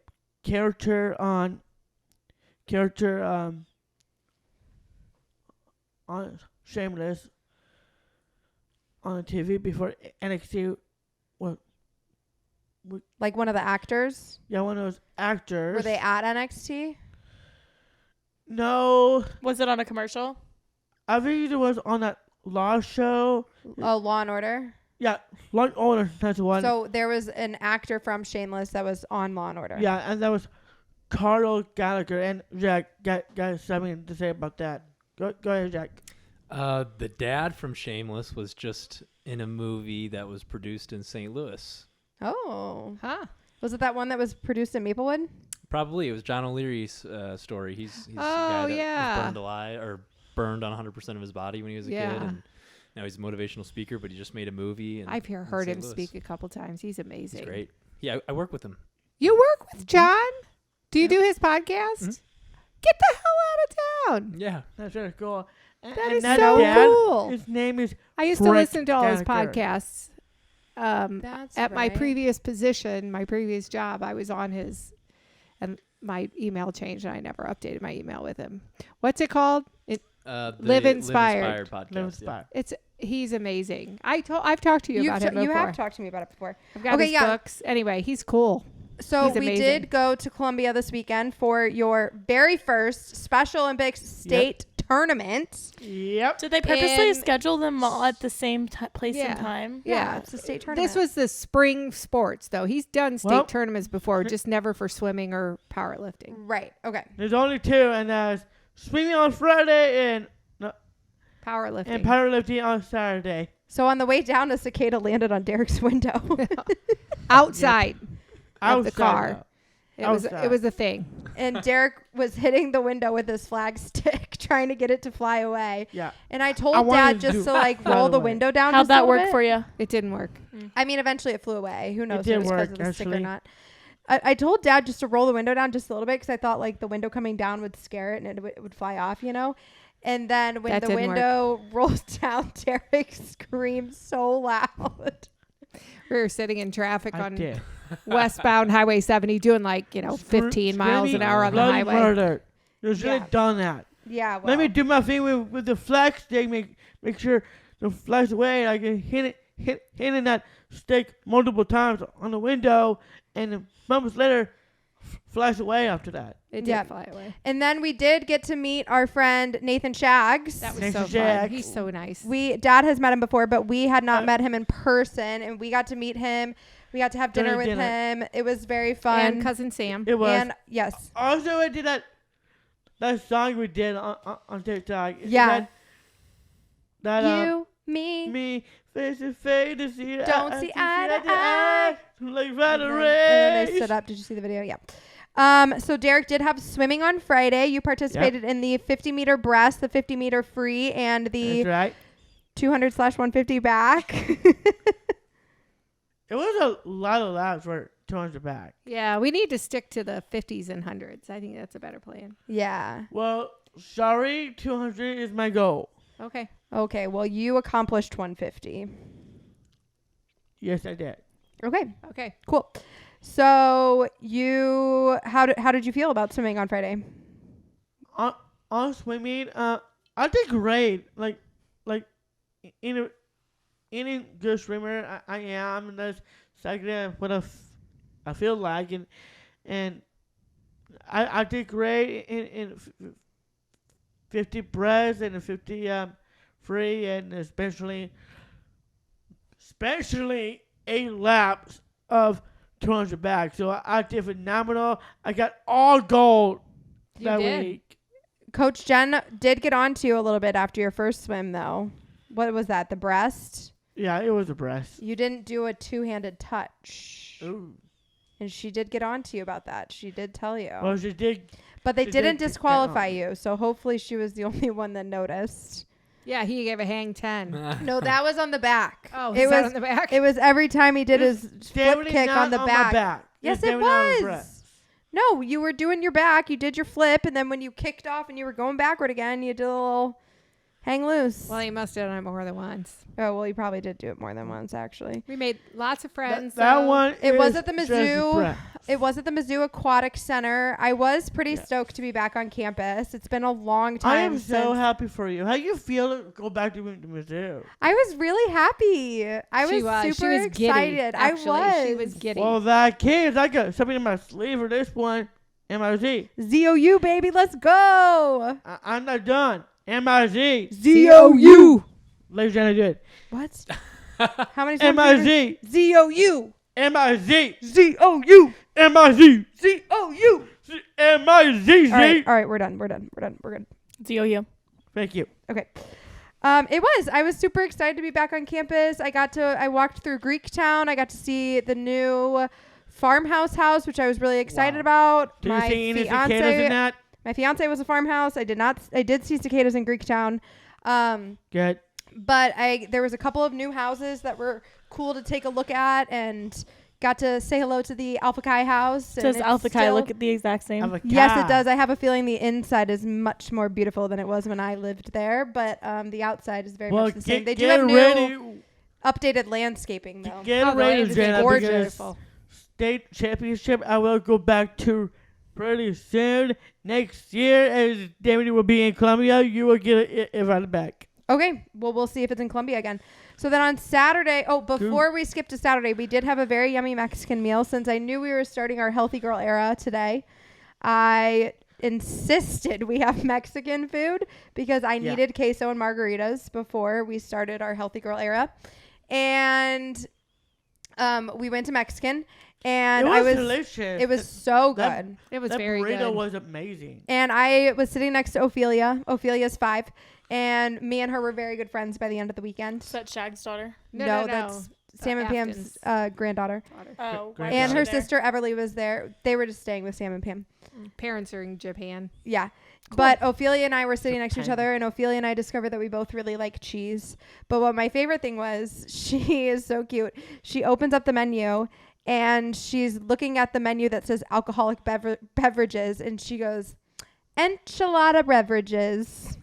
character on Shameless on TV before NXT. Like one of the actors? Yeah, one of those actors. Were they at NXT? No, Was it on a commercial? I think it was on that Law show. Oh, Law and Order. Yeah, Law and Order. That's the one. So there was an actor from Shameless that was on Law and Order. Yeah, and that was Carl Gallagher. And Jack got something to say about that. Go ahead, Jack. The dad from Shameless was just in a movie that was produced in St. Louis. Oh. Huh. Was it that one that was produced in Maplewood? Probably it was John O'Leary's story. He's the Oh, guy that yeah. was burned alive or burned on 100% of his body when he was a kid, Yeah. and now he's a motivational speaker. But he just made a movie. I've in heard St. him Louis. speak a couple times. He's amazing. He's great. Yeah, I work with him. You work with John? Do you do his podcast? Mhm. Get the hell out of town. Yeah, That's really cool. That is so cool. His name is I used to Frick listen to all his Gallagher. podcasts. That's At my right. previous position, my previous job, I was on his, and my email changed, and I never updated my email with him. What's it called? the Live Inspired. podcast. Live yeah. Inspired. He's amazing. I've talked to you about him You before. have talked to me about it before. I've got Okay, his yeah. books. Anyway, he's cool. So He's we amazing. did go to Columbia this weekend for your very first Special Olympics state tournament. Yep. Did they purposely And- schedule them all at the same place Yeah. and time? Yeah, it's a state tournament. This was the spring sports, though. He's done state Well- tournaments before, just never for swimming or powerlifting. right. Okay. There's only two, and that's swimming on Friday and Powerlifting. powerlifting on Saturday. So on the way down, a cicada landed on Derek's window. Outside of the Outside, car. It Outside. was a thing. And Derek was hitting the window with his flag stick, trying to get it to fly away. Yeah. And I told I wanted Dad to just do to like fly roll the away. window down. How'd just a that little work bit. for you? It didn't work. I mean, eventually it flew away. Who knows did if it was work, because of the stick or actually. not. I told Dad just to roll the window down just a little bit because I thought like the window coming down would scare it and it would fly off, you know. And then when That the didn't work. window rolled down, Derek screamed so loud. We were sitting in traffic I on did. westbound Highway 70 doing 15 miles an hour on the Bloody highway. Murder. You should have Yeah. done that. Yeah. Well, Let me do my thing with the flag stick. Make sure the flies away. I can hitting that stick multiple times on the window, and then moments later, flies away after that. It did Yeah. fly away. And then we did get to meet our friend Nathan Shags. That was Thanks so to fun. Jack. He's so nice. Dad has met him before, but we had not Uh, met him in person, and we got to meet him. We got to have dinner with him. It was very fun. and cousin Sam. It was. And yes, Also, I did that song we did on TikTok. Yeah. That you Me face to face to see Don't see eye to eye. Like And right then they stood up. Did you see the video? Yeah. So Derek did have swimming on Friday. You participated in the 50-meter breast, the 50-meter free, and the That's right. 200/150 back. It was a lot of laps for 200 back. Yeah, we need to stick to the 50s and 100s. I think that's a better plan. Yeah. Well, sorry, 200 is my goal. Okay. Okay. Well, you accomplished 150. Yes, I did. Okay. Okay. Cool. So how did you feel about swimming on Friday? On swimming, I did great. Like in a good swimmer, I am. And that's exactly what I feel like, and I did great in 50 breast and 50 free, and especially 8 laps of 200 back. So I did phenomenal. I got all gold that did. week. Coach Jen did get on to you a little bit after your first swim, though. What was that? The breast? Yeah, it was a breast. You didn't do a two-handed touch. Ooh. And she did get on to you about that. She did tell you. Well, she did. But they she didn't did get disqualify on. you. So hopefully she was the only one that noticed. Yeah, he gave a hang 10. No, that was on the back. Oh, it is that was on the back? It was every time he did It's his flip definitely kick not on the my back. Yes, It's it definitely not on the was. breast. No, you were doing your back. You did your flip. And then when you kicked off and you were going backward again, you did a little hang loose. Well, he must have done it more than once. Oh, well, you probably did do it more than once, actually. We made lots of friends. That so- one. It was is at the just Mizzou. breast. It was at the Mizzou Aquatic Center. I was pretty Yes. stoked to be back on campus. It's been a long time I am so since- happy for you. How you feel to go back to Mizzou? I was really happy. I was She super was giddy, excited. actually. I was. She was giddy. Well, that case, I got something in my sleeve for this one. MIZ. ZOU, baby. Let's go. I'm not done. MIZ. ZOU. Ladies and gentlemen, What? How many times? MIZ. ZOU. MIZ. ZOU. MIZ. ZOU. MIZ. All right, we're done. We're good. ZOU. Thank you. Okay. I was super excited to be back on campus. I walked through Greektown. I got to see the new farmhouse house, which I was really excited about. Do you see any cicadas in that? My fiance was a farmhouse. I did see cicadas in Greektown. Good. But there was a couple of new houses that were cool to take a look at, and got to say hello to the Alpha Chi house. and Does it's Alpha Chi still- look at the exact same? Yes, it does. I have a feeling the inside is much more beautiful than it was when I lived there, but the outside is very much the same. They do have new updated landscaping, though. Get Oh, ready, it's Jenna, gorgeous. because state championship I will go back to pretty soon. Next year, as David will be in Columbia, you will get it invited back. Okay, well, we'll see if it's in Columbia again. So then on Saturday, before we skip to Saturday, we did have a very yummy Mexican meal. Since I knew we were starting our Healthy Girl era today, I insisted we have Mexican food because I needed queso and margaritas before we started our Healthy Girl era. And we went to Mexican, and It was delicious. it was so That- good. It was that very burrito good. was amazing. And I was sitting next to Ophelia. Ophelia's 5. And me and her were very good friends by the end of the weekend. Is that Shag's daughter? No, that's Sam and Pam's granddaughter. Oh, Great. why And was her she there? sister Everly was there. They were just staying with Sam and Pam. Parents are in Japan. Yeah. But Ophelia and I were sitting next to each Japan. other, and Ophelia and I discovered that we both really like cheese. But what my favorite thing was, she is so cute. She opens up the menu, and she's looking at the menu that says alcoholic beverages, and she goes, enchilada beverages.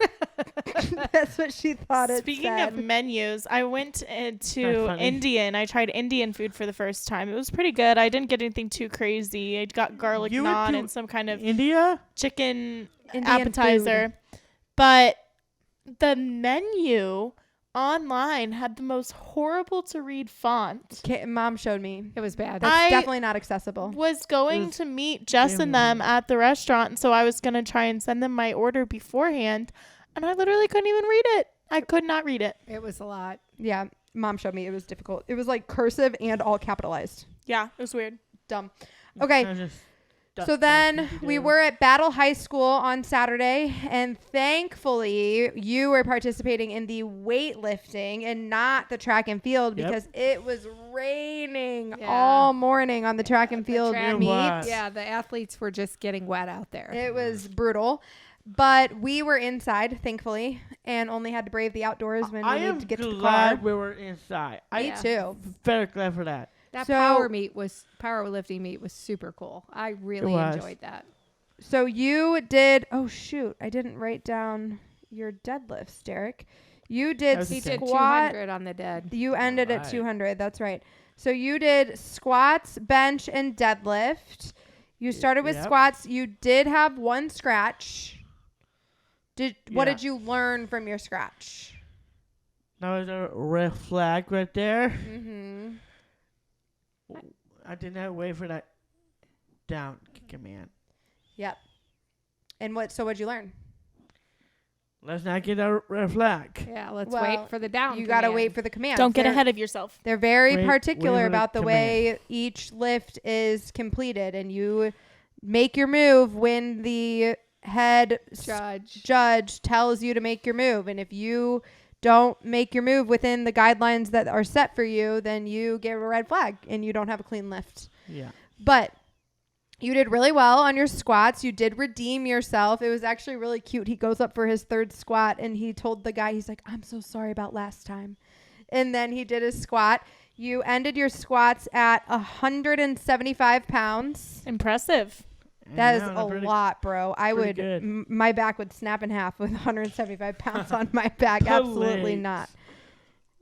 That's what she thought it Speaking said. of menus, I went That's to funny. Indian. I tried Indian food for the first time. It was pretty good. I didn't get anything too crazy. I got garlic You went naan to and some kind of India? chicken Indian appetizer. But the menu online had the most horrible to read font. Mom showed me. It was bad. That's I definitely not accessible. Was going was to meet Jess and damn them at the restaurant, and so I was going to try and send them my order beforehand, and I literally couldn't even read it. I could not read it. It was a lot. Yeah, Mom showed me. It was difficult. It was like cursive and all capitalized. Yeah, it was weird. Dumb. Okay, I just- So then we were at Battle High School on Saturday, and thankfully you were participating in the weightlifting and not the track and field Yep. because it was raining Yeah. all morning on the track and field track meet. was. Yeah, the athletes were just getting wet out there. It was brutal. But we were inside, thankfully, and only had to brave the outdoors when I we am needed to get to the car. glad we were inside. Me Yeah. too. Very glad for that. That So- powerlifting meet was super cool. I really was. enjoyed that. So you did. Oh shoot! I didn't write down your deadlifts, Derek. You did He He did squat. 200 on the dead. You ended at Alright. 200. That's right. So you did squats, bench, and deadlift. You started with Yep. squats. You did have one scratch. What Yeah. did you learn from your scratch? That was a red flag right there. Mm-hmm. I did not wait for that down command. Yep. And what'd you learn? Let's not get a red flag. Yeah, let's Well, wait for the down. You got to command. wait for the command. Don't get ahead of yourself. They're very Wait particular for the about the command. way each lift is completed, and you make your move when the head judge tells you to make your move. And if you don't make your move within the guidelines that are set for you, then you get a red flag and you don't have a clean lift. Yeah. But you did really well on your squats. You did redeem yourself. It was actually really cute. He goes up for his third squat and he told the guy, he's like, I'm so sorry about last time. And then he did his squat. You ended your squats at 175 pounds. Impressive. That is Yeah, a pretty- lot, bro. I pretty would, good. my back would snap in half with 175 pounds on my back. Absolutely Please. not.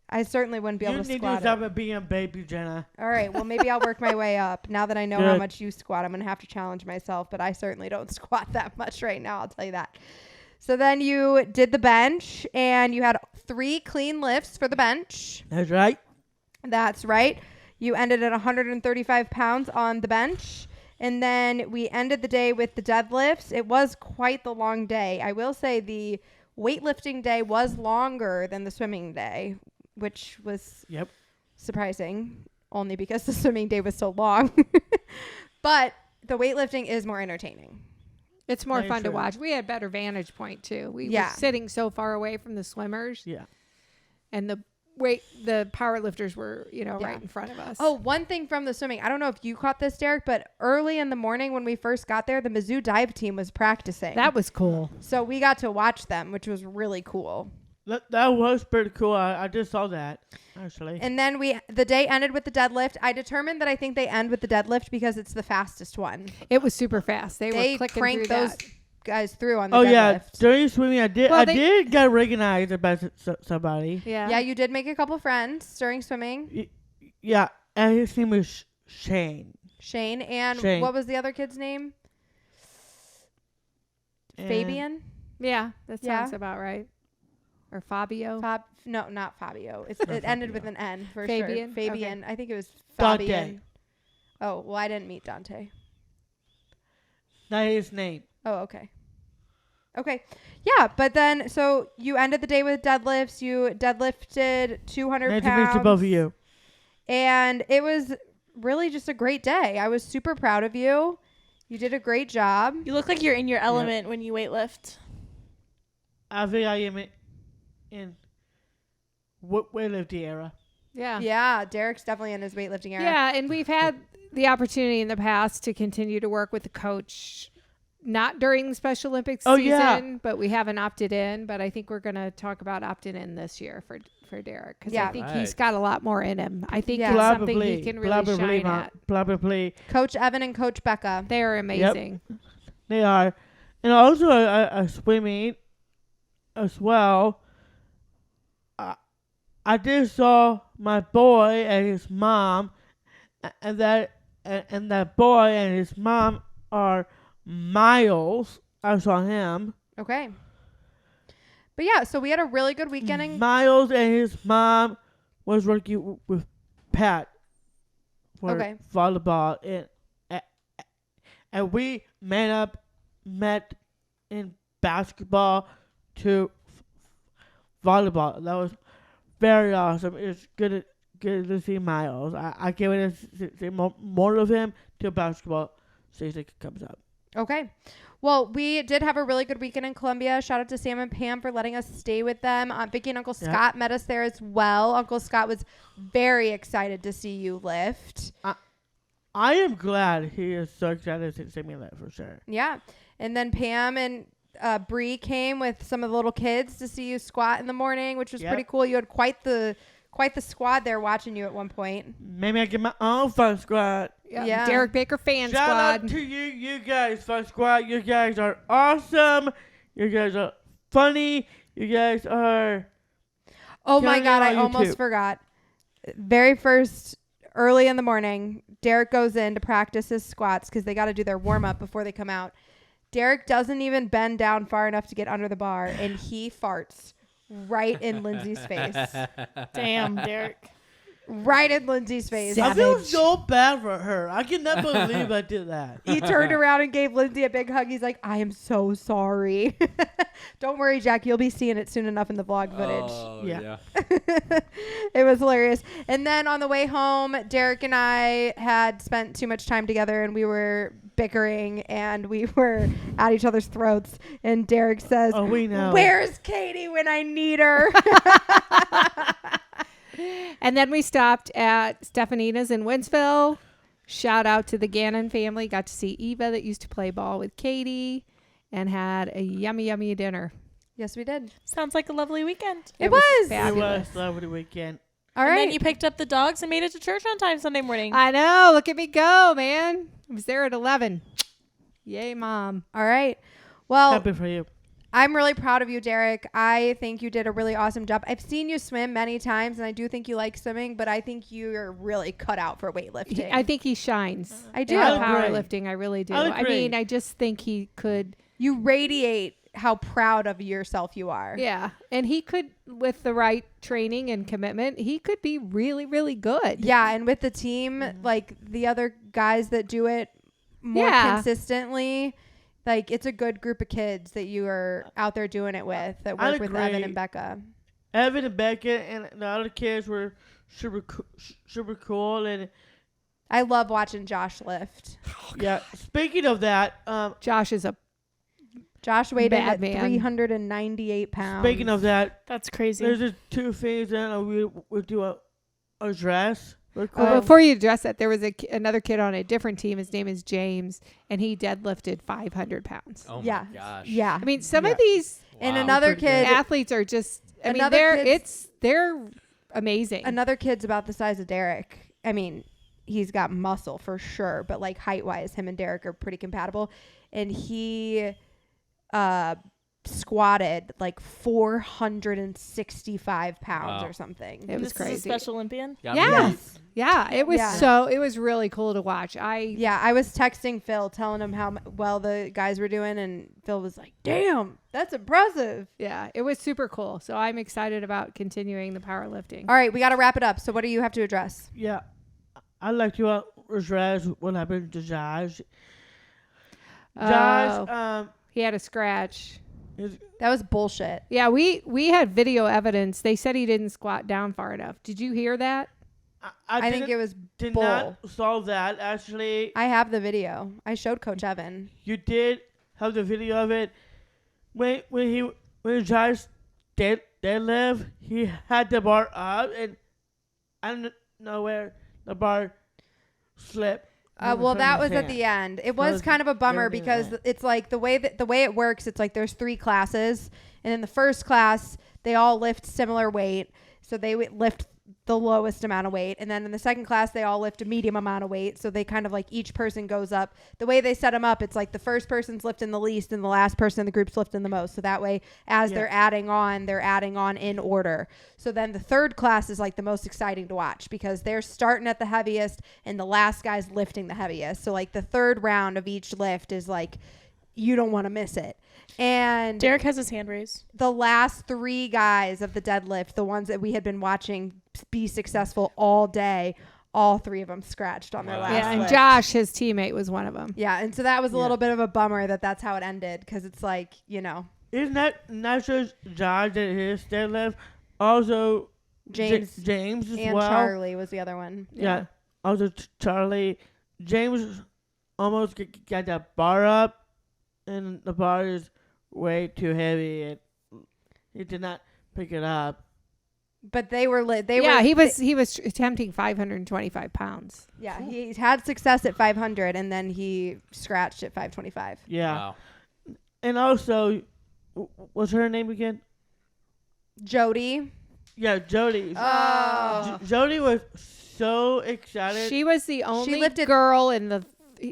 I certainly wouldn't be You able to need squat to it. stop at being a baby, Jenna. All right. Well, maybe I'll work my way up. Now that I know how Good. much you squat, I'm going to have to challenge myself, but I certainly don't squat that much right now. I'll tell you that. So then you did the bench and you had 3 clean lifts for the bench. That's right. That's right. You ended at 135 pounds on the bench. And then we ended the day with the deadlifts. It was quite the long day. I will say the weightlifting day was longer than the swimming day, which was Yep. surprising, only because the swimming day was so long. But the weightlifting is more entertaining. It's more Very fun to true. watch. We had better vantage point too. We Yeah. were sitting so far away from the swimmers, Yeah. and the power lifters were, Yeah. right in front of us. Oh, one thing from the swimming. I don't know if you caught this, Derek, but early in the morning when we first got there, the Mizzou dive team was practicing. that was cool. So we got to watch them, which was really cool. That was pretty cool. I just saw that, actually. And then the day ended with the deadlift. I determined that I think they end with the deadlift because it's the fastest one. It was super fast. They were clicking cranked through those that. guys through on the Oh, deadlift. yeah. During swimming, I Well, they- did get recognized by somebody. Yeah. Yeah, you did make a couple friends during swimming. Yeah. And his name was Shane. Shane and Shane. what was the other kid's name? And- Fabian? Yeah, that Yeah. sounds about right. Or Fabio. No, not Fabio. It ended with an N for Fabian? sure. Fabian. I think it was Dante. Fabian. Oh, well, I didn't meet Dante. Not his name. Oh, okay. Okay. Yeah, but then, so you ended the day with deadlifts. You deadlifted 200 Nice to pounds. meet you, both of you. And it was really just a great day. I was super proud of you. You did a great job. You look like you're in your element when you weightlift. I think I am in weightlifting era. Yeah. Yeah, Derek's definitely in his weightlifting era. Yeah, and we've had the opportunity in the past to continue to work with the coach, not during the Special Olympics Oh, season, yeah. but we haven't opted in. But I think we're going to talk about opting in this year for Derek because Yeah. I think Right. he's got a lot more in him. I think Yeah. it's something he can really shine at. Probably. Coach Evan and Coach Becca. They're amazing. They are. And also a swimming as well. I just saw my boy and his mom, and that boy and his mom are Miles. I saw him. Okay. But yeah, so we had a really good weekend. Miles and his mom was working with Pat for Okay. volleyball, and we met in basketball to volleyball. That was very awesome. It's good to see Miles. I can't wait to see more of him to basketball season comes up. Okay. Well, we did have a really good weekend in Columbia. Shout out to Sam and Pam for letting us stay with them. Vicky and Uncle Scott met us there as well. Uncle Scott was very excited to see you lift. I am glad he is so excited to see me lift for sure. Yeah. And then Pam and Bree came with some of the little kids to see you squat in the morning, which was pretty cool. You had quite the squad there watching you at one point. Maybe I get my own fun squad. Yeah. Derek Baker fan Shout squad. out to you guys, fun squad. You guys are awesome. You guys are funny. You guys are. Oh my Counting God, on I you almost too. forgot. Very first, early in the morning, Derek goes in to practice his squats because they got to do their warm up before they come out. Derek doesn't even bend down far enough to get under the bar, and he farts right in Lindsay's face. Damn, Derek. Right in Lindsay's face. I feel so bad for her. I cannot believe I did that. He turned around and gave Lindsay a big hug. He's like, I am so sorry. Don't worry, Jack. You'll be seeing it soon enough in the vlog footage. Oh, Yeah. It was hilarious. And then on the way home, Derek and I had spent too much time together and we were bickering and we were at each other's throats. And Derek says, Oh, we know. Where's Katie when I need her? And then we stopped at Stefanina's in Winsville. Shout out to the Gannon family. Got to see Eva that used to play ball with Katie and had a yummy, yummy dinner. Yes, we did. Sounds like a lovely weekend. It was. It fabulous. was a lovely weekend. All And right. then you picked up the dogs and made it to church on time Sunday morning. I know. Look at me go, man. I was there at 11. Yay, Mom. All right. Well, Happy for you. I'm really proud of you, Derek. I think you did a really awesome job. I've seen you swim many times, and I do think you like swimming, but I think you're really cut out for weightlifting. I think he shines. I do. In I agree. powerlifting, I really do. I I agree. mean, I just think he could. You radiate how proud of yourself you are. Yeah. And he could, with the right training and commitment, he could be really, really good. Yeah, and with the team, like the other guys that do it more Yeah. consistently, like it's a good group of kids that you are out there doing it with that I work with Evan agree. and Becca. Evan and Becca and the other kids were super cool. And I love watching Josh lift. yeah, speaking of that, Josh is a Josh weighed in at Bad man. 398 pounds. speaking of that, That's crazy. there's just two things that we do a dress. Real quick. Well, before you address that, there was another kid on a different team. His name is James, and he deadlifted 500 pounds. Oh Yeah. my gosh. Yeah. I mean, some Yeah. of these And Wow. another Pretty good. kid, athletes are just. I mean, Another kid's- they're amazing. another kid's about the size of Derek. I mean, he's got muscle for sure, but like height wise, him and Derek are pretty compatible. And he squatted like 465 pounds Wow. or something. It was This is a crazy. special Olympian. Yeah. Yes. Yeah, it was Yeah. it was really cool to watch. Yeah, I was texting Phil telling him how well the guys were doing, and Phil was like, "Damn, that's impressive." Yeah, it was super cool. So I'm excited about continuing the powerlifting. All right, we got to wrap it up. So what do you have to address? Yeah, I'd like to address what happened to Josh. Josh, He had a scratch. That was bullshit. Yeah, we had video evidence. They said he didn't squat down far enough. Did you hear that? I think it was did bull. not solve that. Actually, I have the video. I showed Coach Evan. you did have the video of it. When Josh deadlift, he had the bar up, and I don't know where the bar slipped. Well, that was at the end. It was was kind of a bummer very because good. it's like the way it works. It's like there's 3 classes, and in the first class they all lift similar weight, so they lift the lowest amount of weight, and then in the second class they all lift a medium amount of weight, so they kind of like each person goes up. The way they set them up, it's like the first person's lifting the least and the last person in the group's lifting the most, so that way as they're adding on in order. So then the third class is like the most exciting to watch because they're starting at the heaviest and the last guy's lifting the heaviest, so like the third round of each lift is like you don't want to miss it. And Derek has his hand raised. the last 3 guys of the deadlift, the ones that we had been watching be successful all day, all 3 of them scratched on their Wow. last Yeah, and lift. Josh, his teammate, was one of them. Yeah, and so that was a Yeah. little bit of a bummer that's how it ended because it's like, you know, Isn't that not just Josh that his deadlift? Also, James James as and well. Charlie was the other one. Yeah. Also, Charlie. James almost got that bar up, and the bar is way too heavy, and he did not pick it up. But they were he was attempting 525 pounds. Yeah, he had success at 500, and then he scratched at 525. Yeah. Wow. And also, what's her name again? Jody. Yeah, Jody. Oh. Jody was so excited. She was the only lifted- girl in the.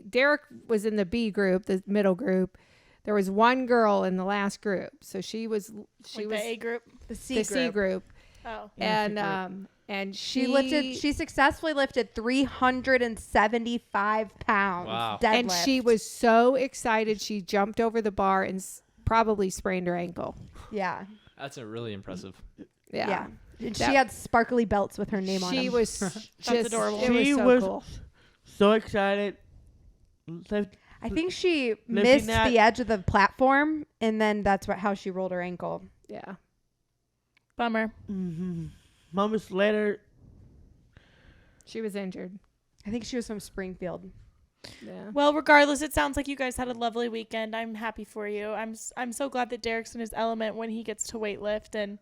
Derek was in the B group, the middle group. There was one girl in the last group, so she was Like the A group. The the C group, Oh. and She successfully lifted 375 pounds. Wow. Deadlift. and she was so excited she jumped over the bar and probably sprained her ankle. Yeah. That's a really impressive. Yeah. And she That- had sparkly belts with her name on them. She was just adorable. It was She so was cool. so excited. I think she Lifting missed that- the edge of the platform, and then that's how she rolled her ankle. Yeah. Bummer. Moments later, She was injured. I think she was from Springfield. Yeah. Well, regardless, it sounds like you guys had a lovely weekend. I'm happy for you. I'm so glad that Derek's in his element when he gets to weightlift, and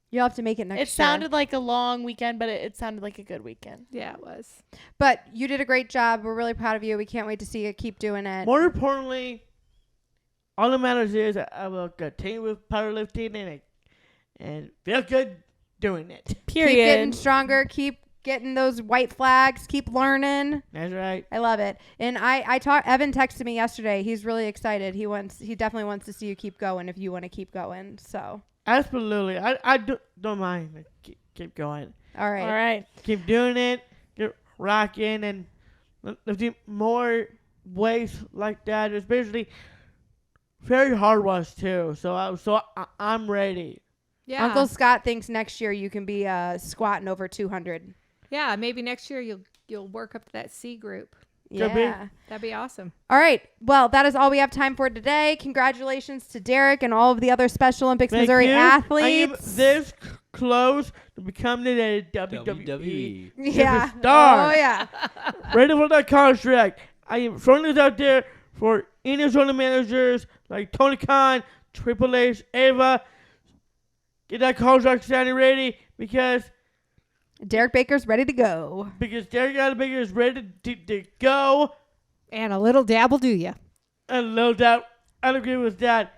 You'll have to make it next year. it sounded like a long weekend, but it sounded like a good weekend. Yeah, it was. But you did a great job. We're really proud of you. We can't wait to see you keep doing it. more importantly, all that matters is I will continue with powerlifting and feel good doing it. Keep getting Period. stronger. Keep getting those white flags. Keep learning. That's right. I love it. And Evan texted me yesterday. He's really excited. He definitely wants to see you keep going if you want to keep going. So. Absolutely. I don't mind. Keep going. All right. All right. Keep doing it. Keep rocking and lifting more weights like that. Especially very hard ones too. So I'm ready. Yeah. Uncle Scott thinks next year you can be squatting over 200. Yeah, maybe next year you'll work up to that C group. Could be. Yeah. That'd be awesome. All right. Well, that is all we have time for today. Congratulations to Derek and all of the other Special Olympics Thank Missouri you. athletes. I am this close to becoming a WWE Yeah. superstar. Oh, yeah. Ready for that contract. I am throwing this out there for any sort of managers like Tony Khan, Triple H, Ava. Get that contract standing ready because Derek Baker's ready to go. Derek Baker is ready to go. And a little dab will do you. And no doubt, I agree with that.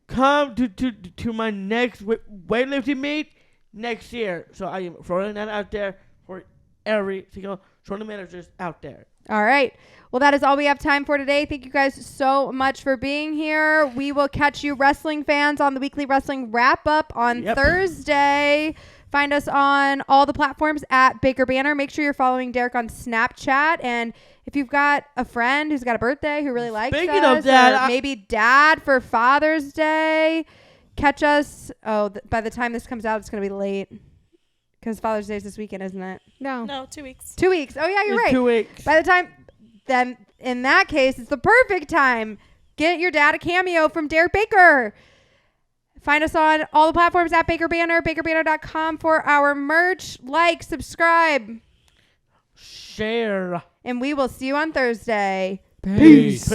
Come to my next weightlifting meet next year. So I am throwing that out there for every single tournament managers out there. All right. Well, that is all we have time for today. Thank you guys so much for being here. We will catch you wrestling fans on the weekly wrestling wrap up on Thursday. Find us on all the platforms at Baker Banter. Make sure you're following Derek on Snapchat. And if you've got a friend who's got a birthday who really likes Speaking us, of that, or maybe dad for Father's Day, catch us. Oh, by the time this comes out, it's going to be late because Father's Day is this weekend, isn't it? No, 2 weeks. 2 weeks. Oh, yeah, you're It's right. 2 weeks. By the time, then in that case, it's the perfect time. Get your dad a cameo from Derek Baker. Find us on all the platforms at Baker Banter, bakerbanter.com for our merch. Like, subscribe, Share. and we will see you on Thursday. Peace.